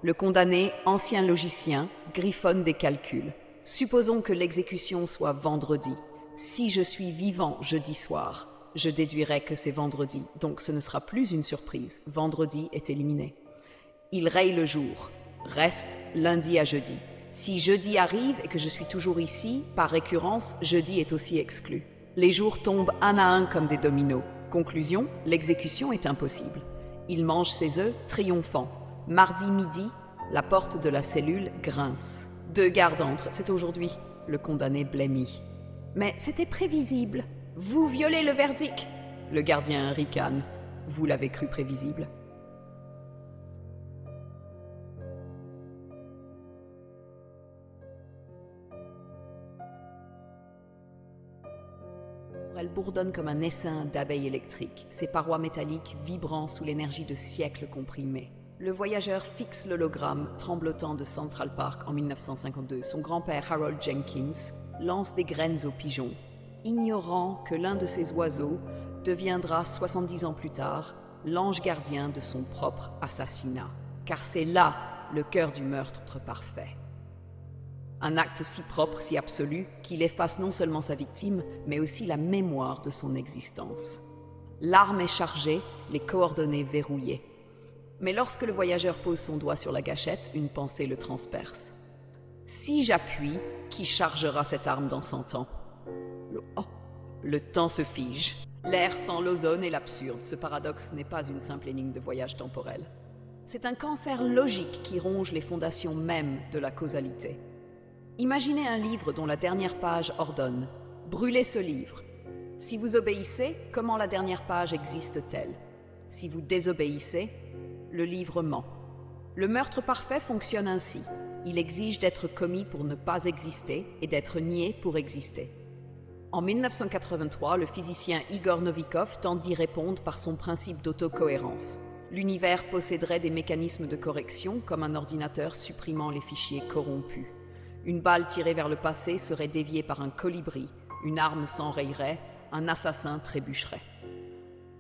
Le condamné, ancien logicien, griffonne des calculs. Supposons que l'exécution soit vendredi. Si je suis vivant jeudi soir, je déduirai que c'est vendredi, donc ce ne sera plus une surprise. Vendredi est éliminé. Il raye le jour. Reste lundi à jeudi. Si jeudi arrive et que je suis toujours ici, par récurrence, jeudi est aussi exclu. Les jours tombent un à un comme des dominos. Conclusion, l'exécution est impossible. Il mange ses œufs, triomphant. Mardi midi, la porte de la cellule grince. 2 gardes entrent, c'est aujourd'hui. Le condamné blêmit. Mais c'était prévisible. Vous violez le verdict. Le gardien ricane. Vous l'avez cru prévisible. Elle bourdonne comme un essaim d'abeilles électriques, ses parois métalliques vibrant sous l'énergie de siècles comprimés. Le voyageur fixe l'hologramme tremblotant de Central Park en 1952. Son grand-père Harold Jenkins lance des graines aux pigeons, ignorant que l'un de ces oiseaux deviendra 70 ans plus tard l'ange gardien de son propre assassinat. Car c'est là le cœur du meurtre parfait. Un acte si propre, si absolu, qu'il efface non seulement sa victime, mais aussi la mémoire de son existence. L'arme est chargée, les coordonnées verrouillées. Mais lorsque le voyageur pose son doigt sur la gâchette, une pensée le transperce. Si j'appuie, qui chargera cette arme dans 100 ans? Le temps se fige. L'air sans l'ozone et l'absurde. Ce paradoxe n'est pas une simple énigme de voyage temporel. C'est un cancer logique qui ronge les fondations mêmes de la causalité. Imaginez un livre dont la dernière page ordonne « Brûlez ce livre ». Si vous obéissez, comment la dernière page existe-t-elle? Si vous désobéissez, le livre ment. Le meurtre parfait fonctionne ainsi. Il exige d'être commis pour ne pas exister et d'être nié pour exister. En 1983, le physicien Igor Novikov tente d'y répondre par son principe d'autocohérence. L'univers posséderait des mécanismes de correction comme un ordinateur supprimant les fichiers corrompus. Une balle tirée vers le passé serait déviée par un colibri, une arme s'enrayerait, un assassin trébucherait.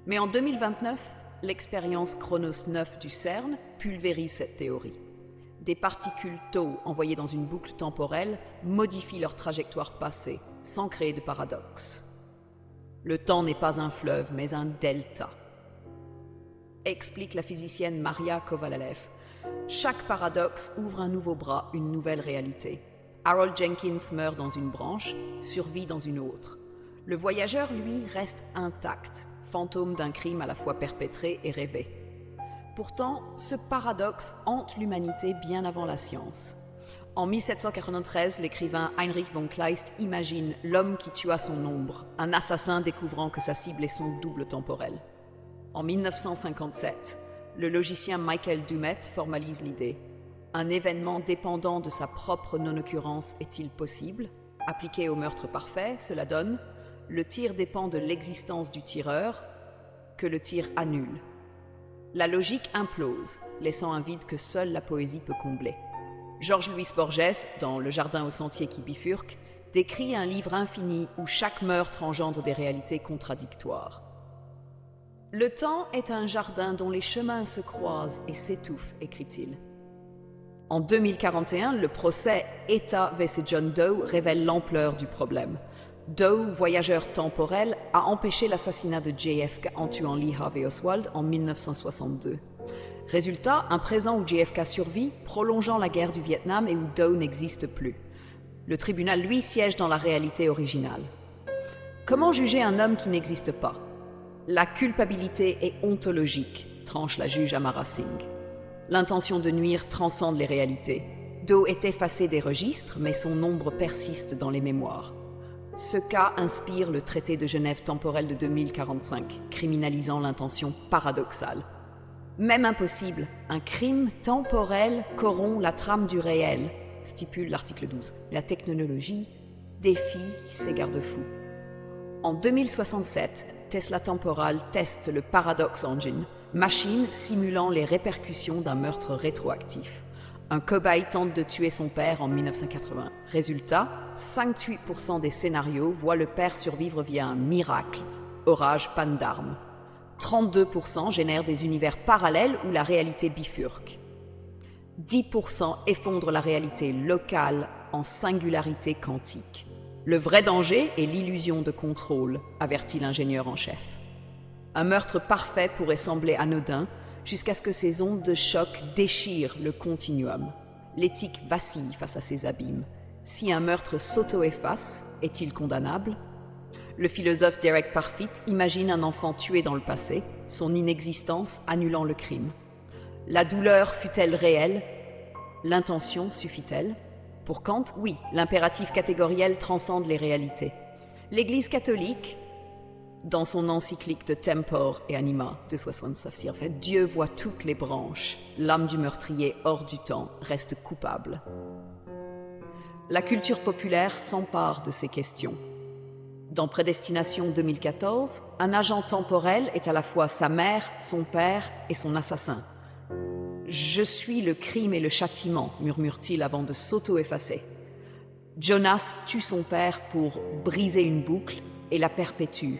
Mais en 2029, l'expérience Chronos 9 du CERN pulvérise cette théorie. Des particules tau envoyées dans une boucle temporelle modifient leur trajectoire passée, sans créer de paradoxe. Le temps n'est pas un fleuve, mais un delta. Explique la physicienne Maria Kovalalev. Chaque paradoxe ouvre un nouveau bras, une nouvelle réalité. Harold Jenkins meurt dans une branche, survit dans une autre. Le voyageur, lui, reste intact, fantôme d'un crime à la fois perpétré et rêvé. Pourtant, ce paradoxe hante l'humanité bien avant la science. En 1793, l'écrivain Heinrich von Kleist imagine l'homme qui tua son ombre, un assassin découvrant que sa cible est son double temporel. En 1957, le logicien Michael Dumet formalise l'idée. Un événement dépendant de sa propre non-occurrence est-il possible? Appliqué au meurtre parfait, cela donne « le tir dépend de l'existence du tireur, que le tir annule ». La logique implose, laissant un vide que seule la poésie peut combler. Georges Louis Borges, dans Le jardin aux sentiers qui bifurquent, décrit un livre infini où chaque meurtre engendre des réalités contradictoires. Le temps est un jardin dont les chemins se croisent et s'étouffent, écrit-il. En 2041, le procès État vs John Doe révèle l'ampleur du problème. Doe, voyageur temporel, a empêché l'assassinat de JFK en tuant Lee Harvey Oswald en 1962. Résultat, un présent où JFK survit, prolongeant la guerre du Vietnam et où Doe n'existe plus. Le tribunal, lui, siège dans la réalité originale. Comment juger un homme qui n'existe pas? La culpabilité est ontologique, tranche la juge Amara Singh. L'intention de nuire transcende les réalités. Doe est effacé des registres, mais son ombre persiste dans les mémoires. Ce cas inspire le traité de Genève temporel de 2045, criminalisant l'intention paradoxale. Même impossible, un crime temporel corrompt la trame du réel, stipule l'article 12. La technologie défie ces garde-fous. En 2067, Tesla Temporal teste le Paradox Engine, machine simulant les répercussions d'un meurtre rétroactif. Un cobaye tente de tuer son père en 1980. Résultat, 58% des scénarios voient le père survivre via un miracle, orage, panne d'armes. 32% génèrent des univers parallèles où la réalité bifurque. 10% effondrent la réalité locale en singularité quantique. Le vrai danger est l'illusion de contrôle, avertit l'ingénieur en chef. Un meurtre parfait pourrait sembler anodin jusqu'à ce que ces ondes de choc déchirent le continuum. L'éthique vacille face à ces abîmes. Si un meurtre s'auto-efface, est-il condamnable? Le philosophe Derek Parfit imagine un enfant tué dans le passé, son inexistence annulant le crime. La douleur fut-elle réelle? L'intention suffit-elle? Pour Kant, oui, l'impératif catégoriel transcende les réalités. L'Église catholique, dans son encyclique de Tempor et Anima de 69, en fait, Dieu voit toutes les branches. L'âme du meurtrier hors du temps reste coupable. La culture populaire s'empare de ces questions. Dans Prédestination 2014, un agent temporel est à la fois sa mère, son père et son assassin. « Je suis le crime et le châtiment », murmure-t-il avant de s'auto-effacer. Jonas tue son père pour briser une boucle et la perpétue.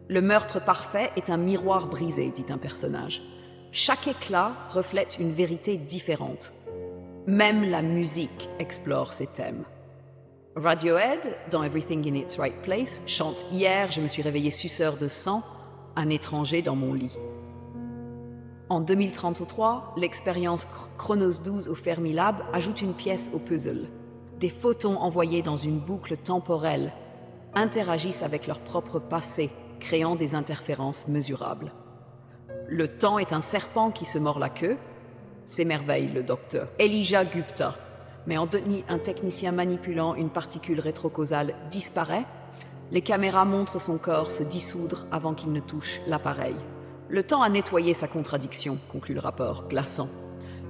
Le meurtre parfait est un miroir brisé, dit un personnage. Chaque éclat reflète une vérité différente. Même la musique explore ces thèmes. Radiohead, dans Everything in its Right Place, chante « Hier, je me suis réveillé suceur de sang, un étranger dans mon lit ». En 2033, l'expérience Chronos 12 au Fermilab ajoute une pièce au puzzle. Des photons envoyés dans une boucle temporelle interagissent avec leur propre passé, créant des interférences mesurables. Le temps est un serpent qui se mord la queue, s'émerveille le docteur Elijah Gupta. Mais en demi, un technicien manipulant une particule rétrocausale disparaît. Les caméras montrent son corps se dissoudre avant qu'il ne touche l'appareil. Le temps a nettoyé sa contradiction, conclut le rapport, glaçant.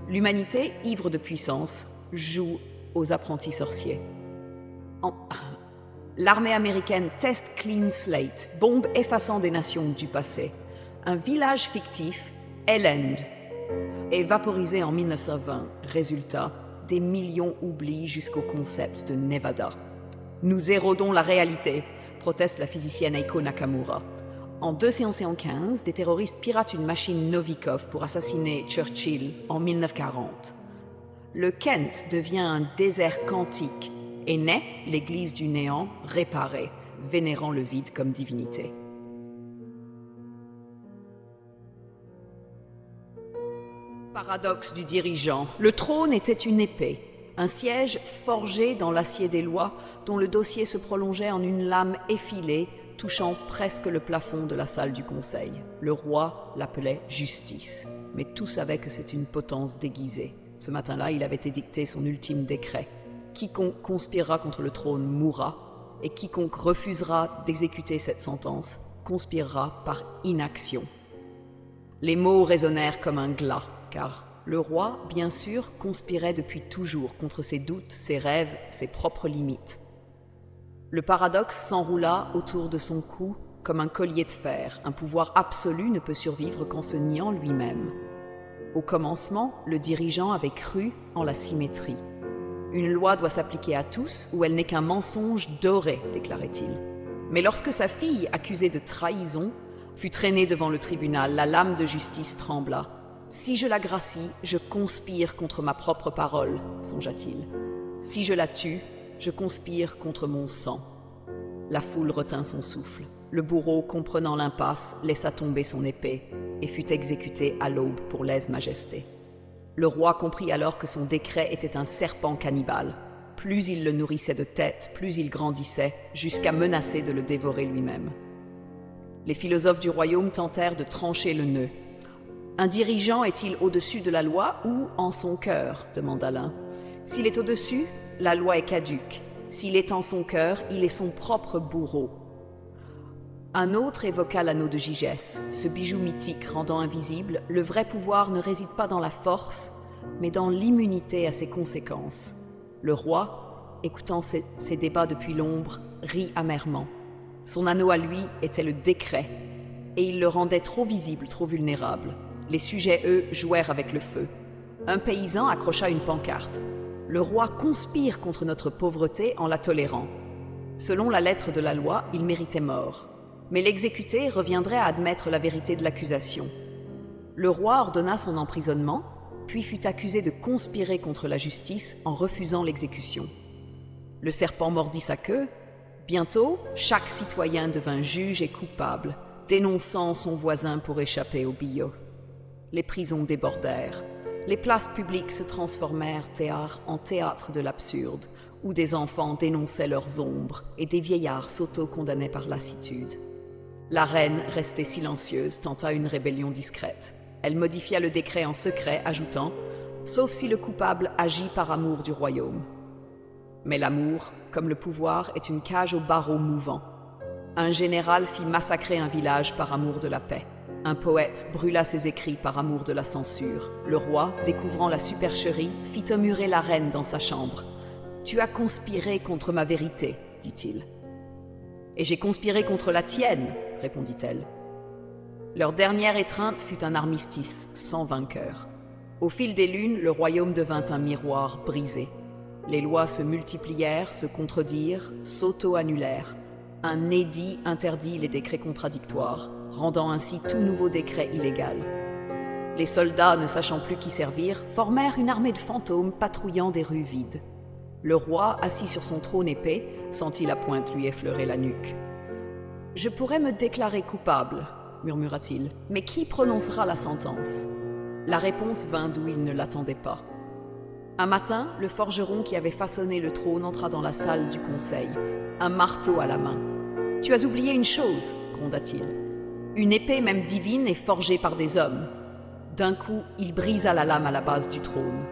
L'humanité, ivre de puissance, joue aux apprentis sorciers. L'armée américaine teste Clean Slate, bombe effaçant des nations du passé. Un village fictif, Elend, est vaporisé en 1920. Résultat, des millions oublient jusqu'au concept de Nevada. Nous érodons la réalité, proteste la physicienne Eiko Nakamura. En 215, des terroristes piratent une machine Novikov pour assassiner Churchill en 1940. Le Kent devient un désert quantique et naît l'église du néant réparée, vénérant le vide comme divinité. Paradoxe du dirigeant. Le trône était une épée, un siège forgé dans l'acier des lois dont le dossier se prolongeait en une lame effilée touchant presque le plafond de la salle du conseil. Le roi l'appelait justice, mais tous savaient que c'est une potence déguisée. Ce matin-là, il avait édicté son ultime décret. Quiconque conspirera contre le trône mourra, et quiconque refusera d'exécuter cette sentence conspirera par inaction. Les mots résonnèrent comme un glas, car le roi, bien sûr, conspirait depuis toujours contre ses doutes, ses rêves, ses propres limites. Le paradoxe s'enroula autour de son cou comme un collier de fer. Un pouvoir absolu ne peut survivre qu'en se niant lui-même. Au commencement, le dirigeant avait cru en la symétrie. Une loi doit s'appliquer à tous ou elle n'est qu'un mensonge doré, déclarait-il. Mais lorsque sa fille, accusée de trahison, fut traînée devant le tribunal, la lame de justice trembla. « Si je la gracie, je conspire contre ma propre parole, songea-t-il. Si je la tue, je conspire contre mon sang. » La foule retint son souffle. Le bourreau, comprenant l'impasse, laissa tomber son épée et fut exécuté à l'aube pour lèse-majesté. Le roi comprit alors que son décret était un serpent cannibale. Plus il le nourrissait de têtes, plus il grandissait, jusqu'à menacer de le dévorer lui-même. Les philosophes du royaume tentèrent de trancher le nœud. « Un dirigeant est-il au-dessus de la loi ou en son cœur ?» demanda l'un. « S'il est au-dessus, la loi est caduque. S'il est en son cœur, il est son propre bourreau. » Un autre évoqua l'anneau de Gygès. Ce bijou mythique rendant invisible, le vrai pouvoir ne réside pas dans la force, mais dans l'immunité à ses conséquences. Le roi, écoutant ces débats depuis l'ombre, rit amèrement. Son anneau à lui était le décret, et il le rendait trop visible, trop vulnérable. Les sujets, eux, jouèrent avec le feu. Un paysan accrocha une pancarte. « Le roi conspire contre notre pauvreté en la tolérant. » Selon la lettre de la loi, il méritait mort. Mais l'exécuté reviendrait à admettre la vérité de l'accusation. Le roi ordonna son emprisonnement, puis fut accusé de conspirer contre la justice en refusant l'exécution. Le serpent mordit sa queue. Bientôt, chaque citoyen devint juge et coupable, dénonçant son voisin pour échapper au billot. Les prisons débordèrent. Les places publiques se transformèrent en théâtre de l'absurde, où des enfants dénonçaient leurs ombres et des vieillards s'auto-condamnaient par lassitude. La reine, restée silencieuse, tenta une rébellion discrète. Elle modifia le décret en secret, ajoutant « Sauf si le coupable agit par amour du royaume ». Mais l'amour, comme le pouvoir, est une cage aux barreaux mouvants. Un général fit massacrer un village par amour de la paix. Un poète brûla ses écrits par amour de la censure. Le roi, découvrant la supercherie, fit emmurer la reine dans sa chambre. « Tu as conspiré contre ma vérité, dit-il. »« Et j'ai conspiré contre la tienne, répondit-elle. » Leur dernière étreinte fut un armistice sans vainqueur. Au fil des lunes, le royaume devint un miroir brisé. Les lois se multiplièrent, se contredirent, s'auto-annulèrent. Un édit interdit les décrets contradictoires, rendant ainsi tout nouveau décret illégal. Les soldats, ne sachant plus qui servir, formèrent une armée de fantômes patrouillant des rues vides. Le roi, assis sur son trône épais, sentit la pointe lui effleurer la nuque. « Je pourrais me déclarer coupable, » murmura-t-il, « mais qui prononcera la sentence ?» La réponse vint d'où il ne l'attendait pas. Un matin, le forgeron qui avait façonné le trône entra dans la salle du conseil, un marteau à la main. « Tu as oublié une chose, » gronda-t-il. « Une épée même divine est forgée par des hommes. » D'un coup, il brisa la lame à la base du trône.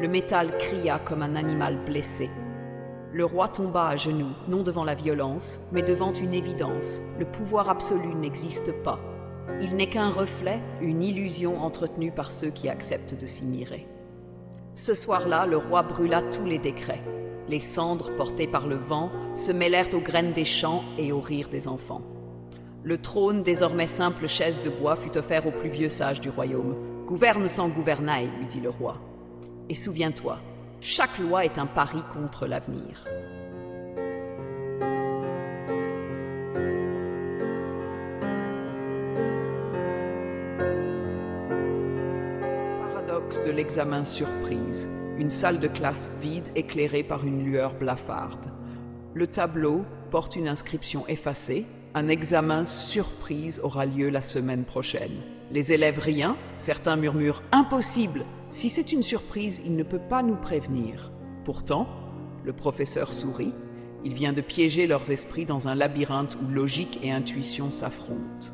Le métal cria comme un animal blessé. Le roi tomba à genoux, non devant la violence, mais devant une évidence. Le pouvoir absolu n'existe pas. Il n'est qu'un reflet, une illusion entretenue par ceux qui acceptent de s'y mirer. Ce soir-là, le roi brûla tous les décrets. Les cendres, portées par le vent, se mêlèrent aux graines des champs et aux rires des enfants. Le trône, désormais simple chaise de bois, fut offert au plus vieux sage du royaume. « Gouverne sans gouvernail, lui dit le roi. Et souviens-toi, chaque loi est un pari contre l'avenir. » Paradoxe de l'examen surprise. Une salle de classe vide éclairée par une lueur blafarde. Le tableau porte une inscription effacée. Un examen surprise aura lieu la semaine prochaine. Les élèves rient, certains murmurent « Impossible ! Si c'est une surprise, il ne peut pas nous prévenir. » Pourtant, le professeur sourit. Il vient de piéger leurs esprits dans un labyrinthe où logique et intuition s'affrontent.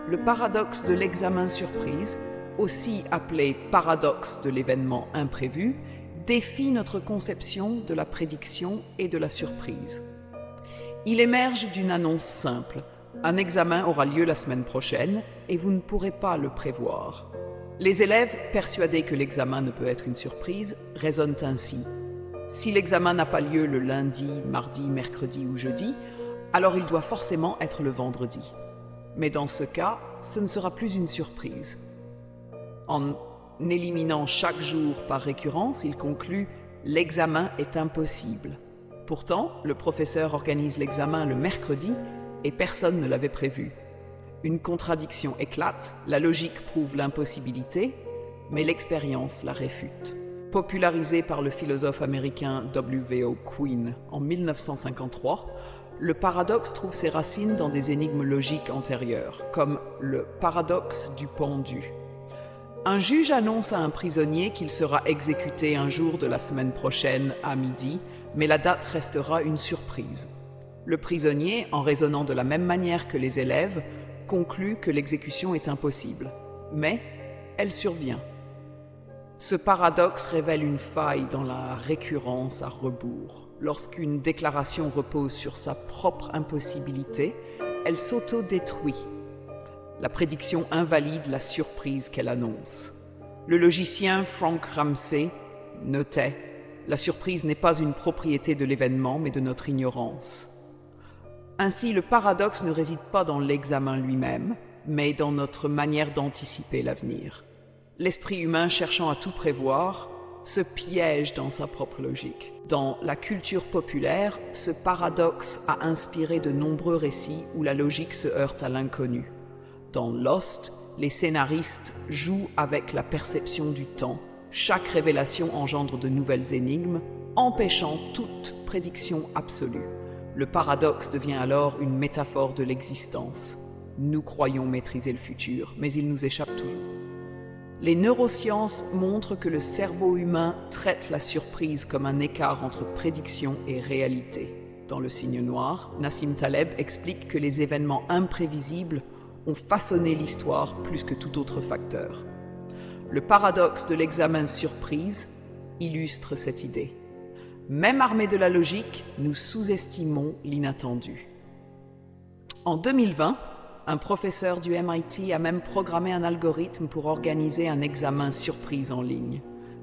Le paradoxe de l'examen surprise, aussi appelé paradoxe de l'événement imprévu, défie notre conception de la prédiction et de la surprise. Il émerge d'une annonce simple. Un examen aura lieu la semaine prochaine et vous ne pourrez pas le prévoir. Les élèves, persuadés que l'examen ne peut être une surprise, raisonnent ainsi. Si l'examen n'a pas lieu le lundi, mardi, mercredi ou jeudi, alors il doit forcément être le vendredi. Mais dans ce cas, ce ne sera plus une surprise. En éliminant chaque jour par récurrence, il conclut « l'examen est impossible ». Pourtant, le professeur organise l'examen le mercredi et personne ne l'avait prévu. Une contradiction éclate, la logique prouve l'impossibilité, mais l'expérience la réfute. Popularisé par le philosophe américain W.O. Quinn en 1953, le paradoxe trouve ses racines dans des énigmes logiques antérieures, comme le paradoxe du pendu. Un juge annonce à un prisonnier qu'il sera exécuté un jour de la semaine prochaine à midi, mais la date restera une surprise. Le prisonnier, en raisonnant de la même manière que les élèves, conclut que l'exécution est impossible. Mais elle survient. Ce paradoxe révèle une faille dans la récurrence à rebours. Lorsqu'une déclaration repose sur sa propre impossibilité, elle s'auto-détruit. La prédiction invalide la surprise qu'elle annonce. Le logicien Frank Ramsey notait « La surprise n'est pas une propriété de l'événement, mais de notre ignorance ». Ainsi, le paradoxe ne réside pas dans l'examen lui-même, mais dans notre manière d'anticiper l'avenir. L'esprit humain, cherchant à tout prévoir, se piège dans sa propre logique. Dans la culture populaire, ce paradoxe a inspiré de nombreux récits où la logique se heurte à l'inconnu. Dans Lost, les scénaristes jouent avec la perception du temps. Chaque révélation engendre de nouvelles énigmes, empêchant toute prédiction absolue. Le paradoxe devient alors une métaphore de l'existence. Nous croyons maîtriser le futur, mais il nous échappe toujours. Les neurosciences montrent que le cerveau humain traite la surprise comme un écart entre prédiction et réalité. Dans Le Cygne noir, Nassim Taleb explique que les événements imprévisibles ont façonné l'histoire plus que tout autre facteur. Le paradoxe de l'examen surprise illustre cette idée. Même armés de la logique, nous sous-estimons l'inattendu. En 2020, un professeur du MIT a même programmé un algorithme pour organiser un examen surprise en ligne.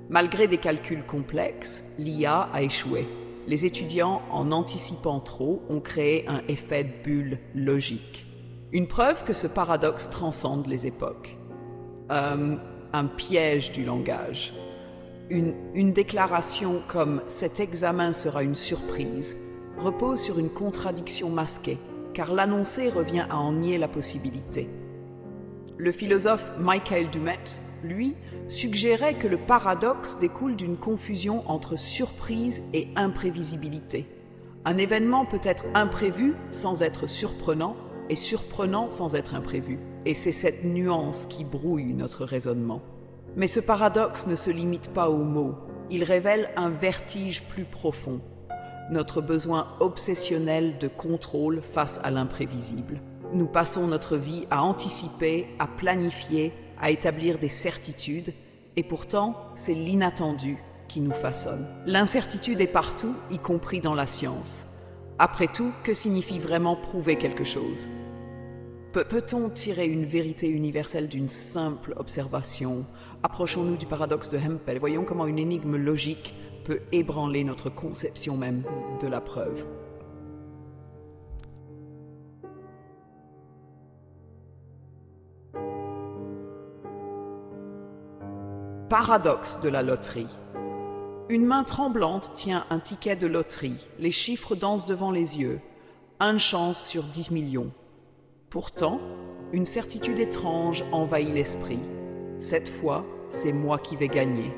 Malgré des calculs complexes, l'IA a échoué. Les étudiants, en anticipant trop, ont créé un effet de bulle logique. Une preuve que ce paradoxe transcende les époques. Un piège du langage. Une déclaration comme « cet examen sera une surprise » repose sur une contradiction masquée, car l'annoncé revient à en nier la possibilité. Le philosophe Michael Dumet, lui, suggérait que le paradoxe découle d'une confusion entre surprise et imprévisibilité. Un événement peut être imprévu sans être surprenant et surprenant sans être imprévu. Et c'est cette nuance qui brouille notre raisonnement. Mais ce paradoxe ne se limite pas aux mots. Il révèle un vertige plus profond. Notre besoin obsessionnel de contrôle face à l'imprévisible. Nous passons notre vie à anticiper, à planifier, à établir des certitudes, et pourtant, c'est l'inattendu qui nous façonne. L'incertitude est partout, y compris dans la science. Après tout, que signifie vraiment prouver quelque chose ? Peut-on tirer une vérité universelle d'une simple observation ? Approchons-nous du paradoxe de Hempel. Voyons comment une énigme logique peut ébranler notre conception même de la preuve. Paradoxe de la loterie. Une main tremblante tient un ticket de loterie. Les chiffres dansent devant les yeux. Une chance sur 10 millions. Pourtant, une certitude étrange envahit l'esprit. Cette fois, c'est moi qui vais gagner.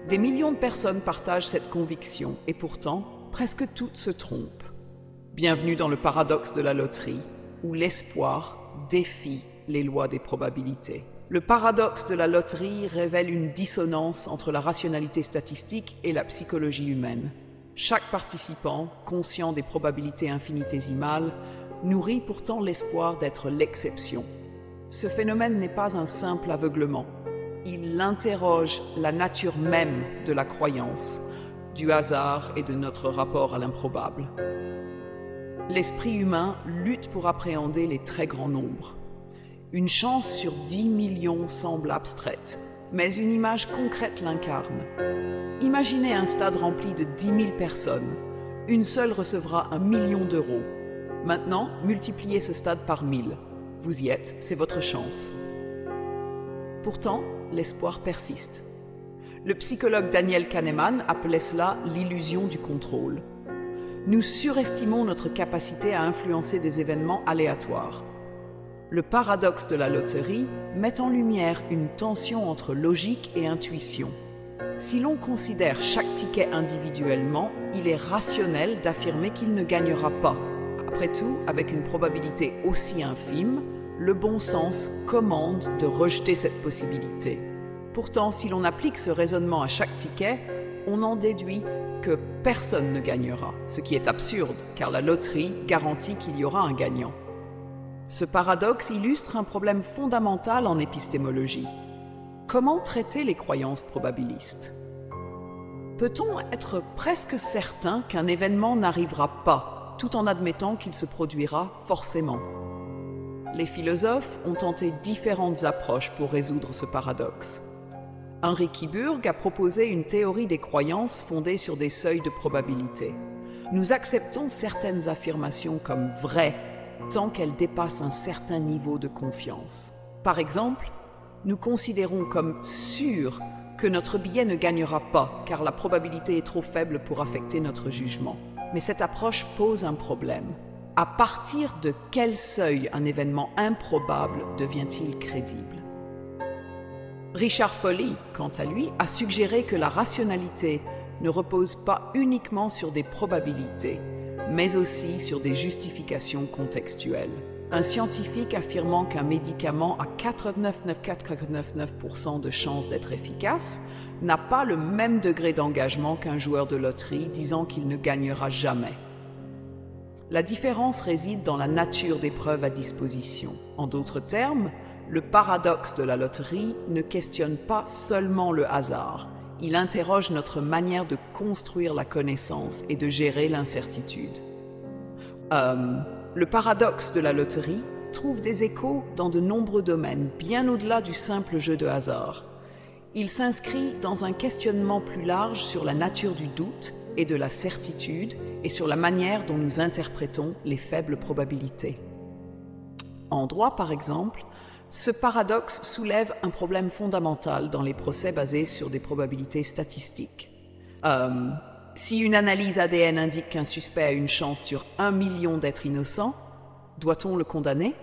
Des millions de personnes partagent cette conviction et pourtant, presque toutes se trompent. Bienvenue dans le paradoxe de la loterie, où l'espoir défie les lois des probabilités. Le paradoxe de la loterie révèle une dissonance entre la rationalité statistique et la psychologie humaine. Chaque participant, conscient des probabilités infinitésimales, nourrit pourtant l'espoir d'être l'exception. Ce phénomène n'est pas un simple aveuglement. Il interroge la nature même de la croyance, du hasard et de notre rapport à l'improbable. L'esprit humain lutte pour appréhender les très grands nombres. Une chance sur 10 millions semble abstraite, mais une image concrète l'incarne. Imaginez un stade rempli de 10 000 personnes. Une seule recevra 1 million d'euros. Maintenant, multipliez ce stade par 1000. Vous y êtes, c'est votre chance. Pourtant, l'espoir persiste. Le psychologue Daniel Kahneman appelait cela l'illusion du contrôle. Nous surestimons notre capacité à influencer des événements aléatoires. Le paradoxe de la loterie met en lumière une tension entre logique et intuition. Si l'on considère chaque ticket individuellement, il est rationnel d'affirmer qu'il ne gagnera pas. Après tout, avec une probabilité aussi infime, le bon sens commande de rejeter cette possibilité. Pourtant, si l'on applique ce raisonnement à chaque ticket, on en déduit que personne ne gagnera, ce qui est absurde, car la loterie garantit qu'il y aura un gagnant. Ce paradoxe illustre un problème fondamental en épistémologie. Comment traiter les croyances probabilistes ? Peut-on être presque certain qu'un événement n'arrivera pas, tout en admettant qu'il se produira forcément? Les philosophes ont tenté différentes approches pour résoudre ce paradoxe. Henri Kiburg a proposé une théorie des croyances fondée sur des seuils de probabilité. Nous acceptons certaines affirmations comme vraies tant qu'elles dépassent un certain niveau de confiance. Par exemple, nous considérons comme sûr que notre billet ne gagnera pas car la probabilité est trop faible pour affecter notre jugement. Mais cette approche pose un problème. À partir de quel seuil un événement improbable devient-il crédible ? Richard Foley, quant à lui, a suggéré que la rationalité ne repose pas uniquement sur des probabilités, mais aussi sur des justifications contextuelles. Un scientifique affirmant qu'un médicament a 99,99% de chances d'être efficace n'a pas le même degré d'engagement qu'un joueur de loterie disant qu'il ne gagnera jamais. La différence réside dans la nature des preuves à disposition. En d'autres termes, le paradoxe de la loterie ne questionne pas seulement le hasard, il interroge notre manière de construire la connaissance et de gérer l'incertitude. Le paradoxe de la loterie trouve des échos dans de nombreux domaines, bien au-delà du simple jeu de hasard. Il s'inscrit dans un questionnement plus large sur la nature du doute et de la certitude et sur la manière dont nous interprétons les faibles probabilités. En droit, par exemple, ce paradoxe soulève un problème fondamental dans les procès basés sur des probabilités statistiques. Si une analyse ADN indique qu'un suspect a une chance sur 1 million d'être innocent, doit-on le condamner?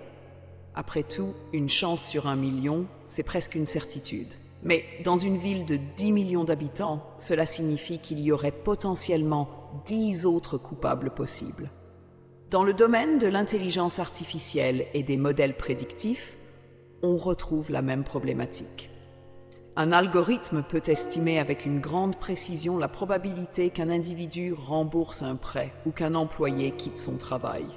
Après tout, une chance sur 1 million, c'est presque une certitude. Mais dans une ville de 10 millions d'habitants, cela signifie qu'il y aurait potentiellement 10 autres coupables possibles. Dans le domaine de l'intelligence artificielle et des modèles prédictifs, on retrouve la même problématique. Un algorithme peut estimer avec une grande précision la probabilité qu'un individu rembourse un prêt ou qu'un employé quitte son travail.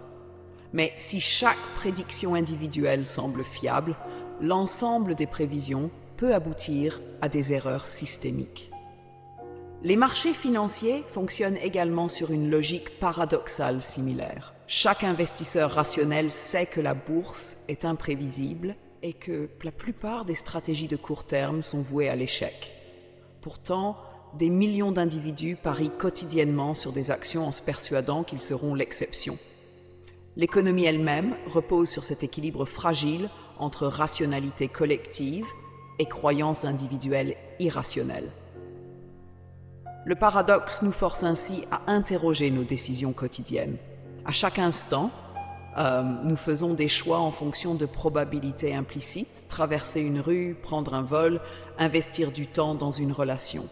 Mais si chaque prédiction individuelle semble fiable, l'ensemble des prévisions peut aboutir à des erreurs systémiques. Les marchés financiers fonctionnent également sur une logique paradoxale similaire. Chaque investisseur rationnel sait que la bourse est imprévisible et que la plupart des stratégies de court terme sont vouées à l'échec. Pourtant, des millions d'individus parient quotidiennement sur des actions en se persuadant qu'ils seront l'exception. L'économie elle-même repose sur cet équilibre fragile entre rationalité collective et croyances individuelles irrationnelles. Le paradoxe nous force ainsi à interroger nos décisions quotidiennes. À chaque instant, nous faisons des choix en fonction de probabilités implicites, traverser une rue, prendre un vol, investir du temps dans une relation.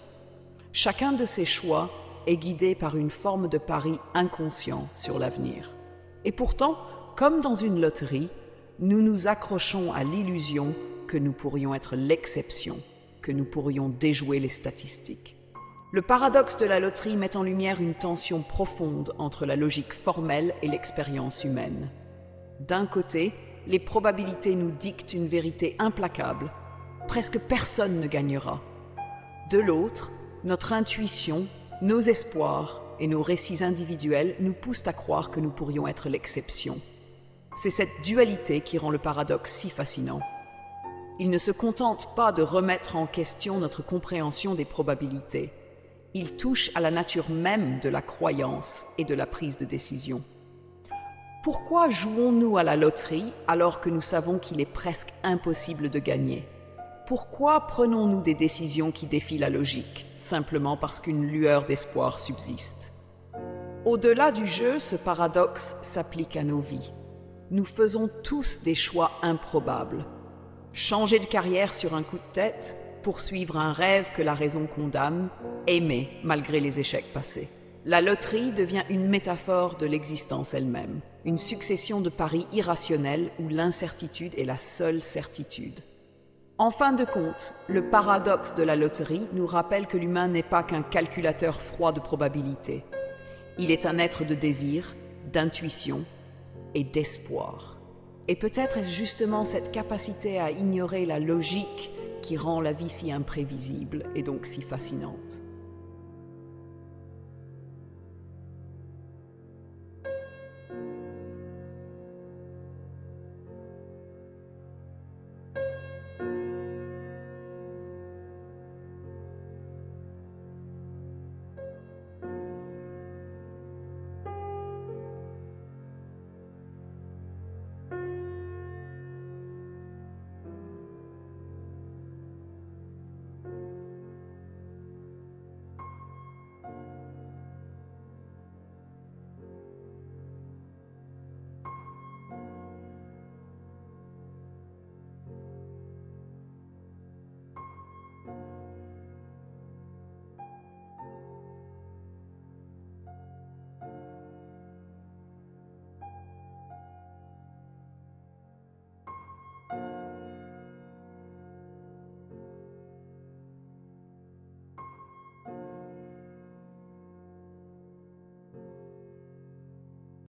Chacun de ces choix est guidé par une forme de pari inconscient sur l'avenir. Et pourtant, comme dans une loterie, nous nous accrochons à l'illusion que nous pourrions être l'exception, que nous pourrions déjouer les statistiques. Le paradoxe de la loterie met en lumière une tension profonde entre la logique formelle et l'expérience humaine. D'un côté, les probabilités nous dictent une vérité implacable. Presque personne ne gagnera. De l'autre, notre intuition, nos espoirs et nos récits individuels nous poussent à croire que nous pourrions être l'exception. C'est cette dualité qui rend le paradoxe si fascinant. Il ne se contente pas de remettre en question notre compréhension des probabilités. Il touche à la nature même de la croyance et de la prise de décision. Pourquoi jouons-nous à la loterie alors que nous savons qu'il est presque impossible de gagner? Pourquoi prenons-nous des décisions qui défient la logique, simplement parce qu'une lueur d'espoir subsiste? Au-delà du jeu, ce paradoxe s'applique à nos vies. Nous faisons tous des choix improbables. Changer de carrière sur un coup de tête, poursuivre un rêve que la raison condamne, aimer malgré les échecs passés. La loterie devient une métaphore de l'existence elle-même, une succession de paris irrationnels où l'incertitude est la seule certitude. En fin de compte, le paradoxe de la loterie nous rappelle que l'humain n'est pas qu'un calculateur froid de probabilités. Il est un être de désir, d'intuition et d'espoir. Et peut-être est-ce justement cette capacité à ignorer la logique qui rend la vie si imprévisible et donc si fascinante.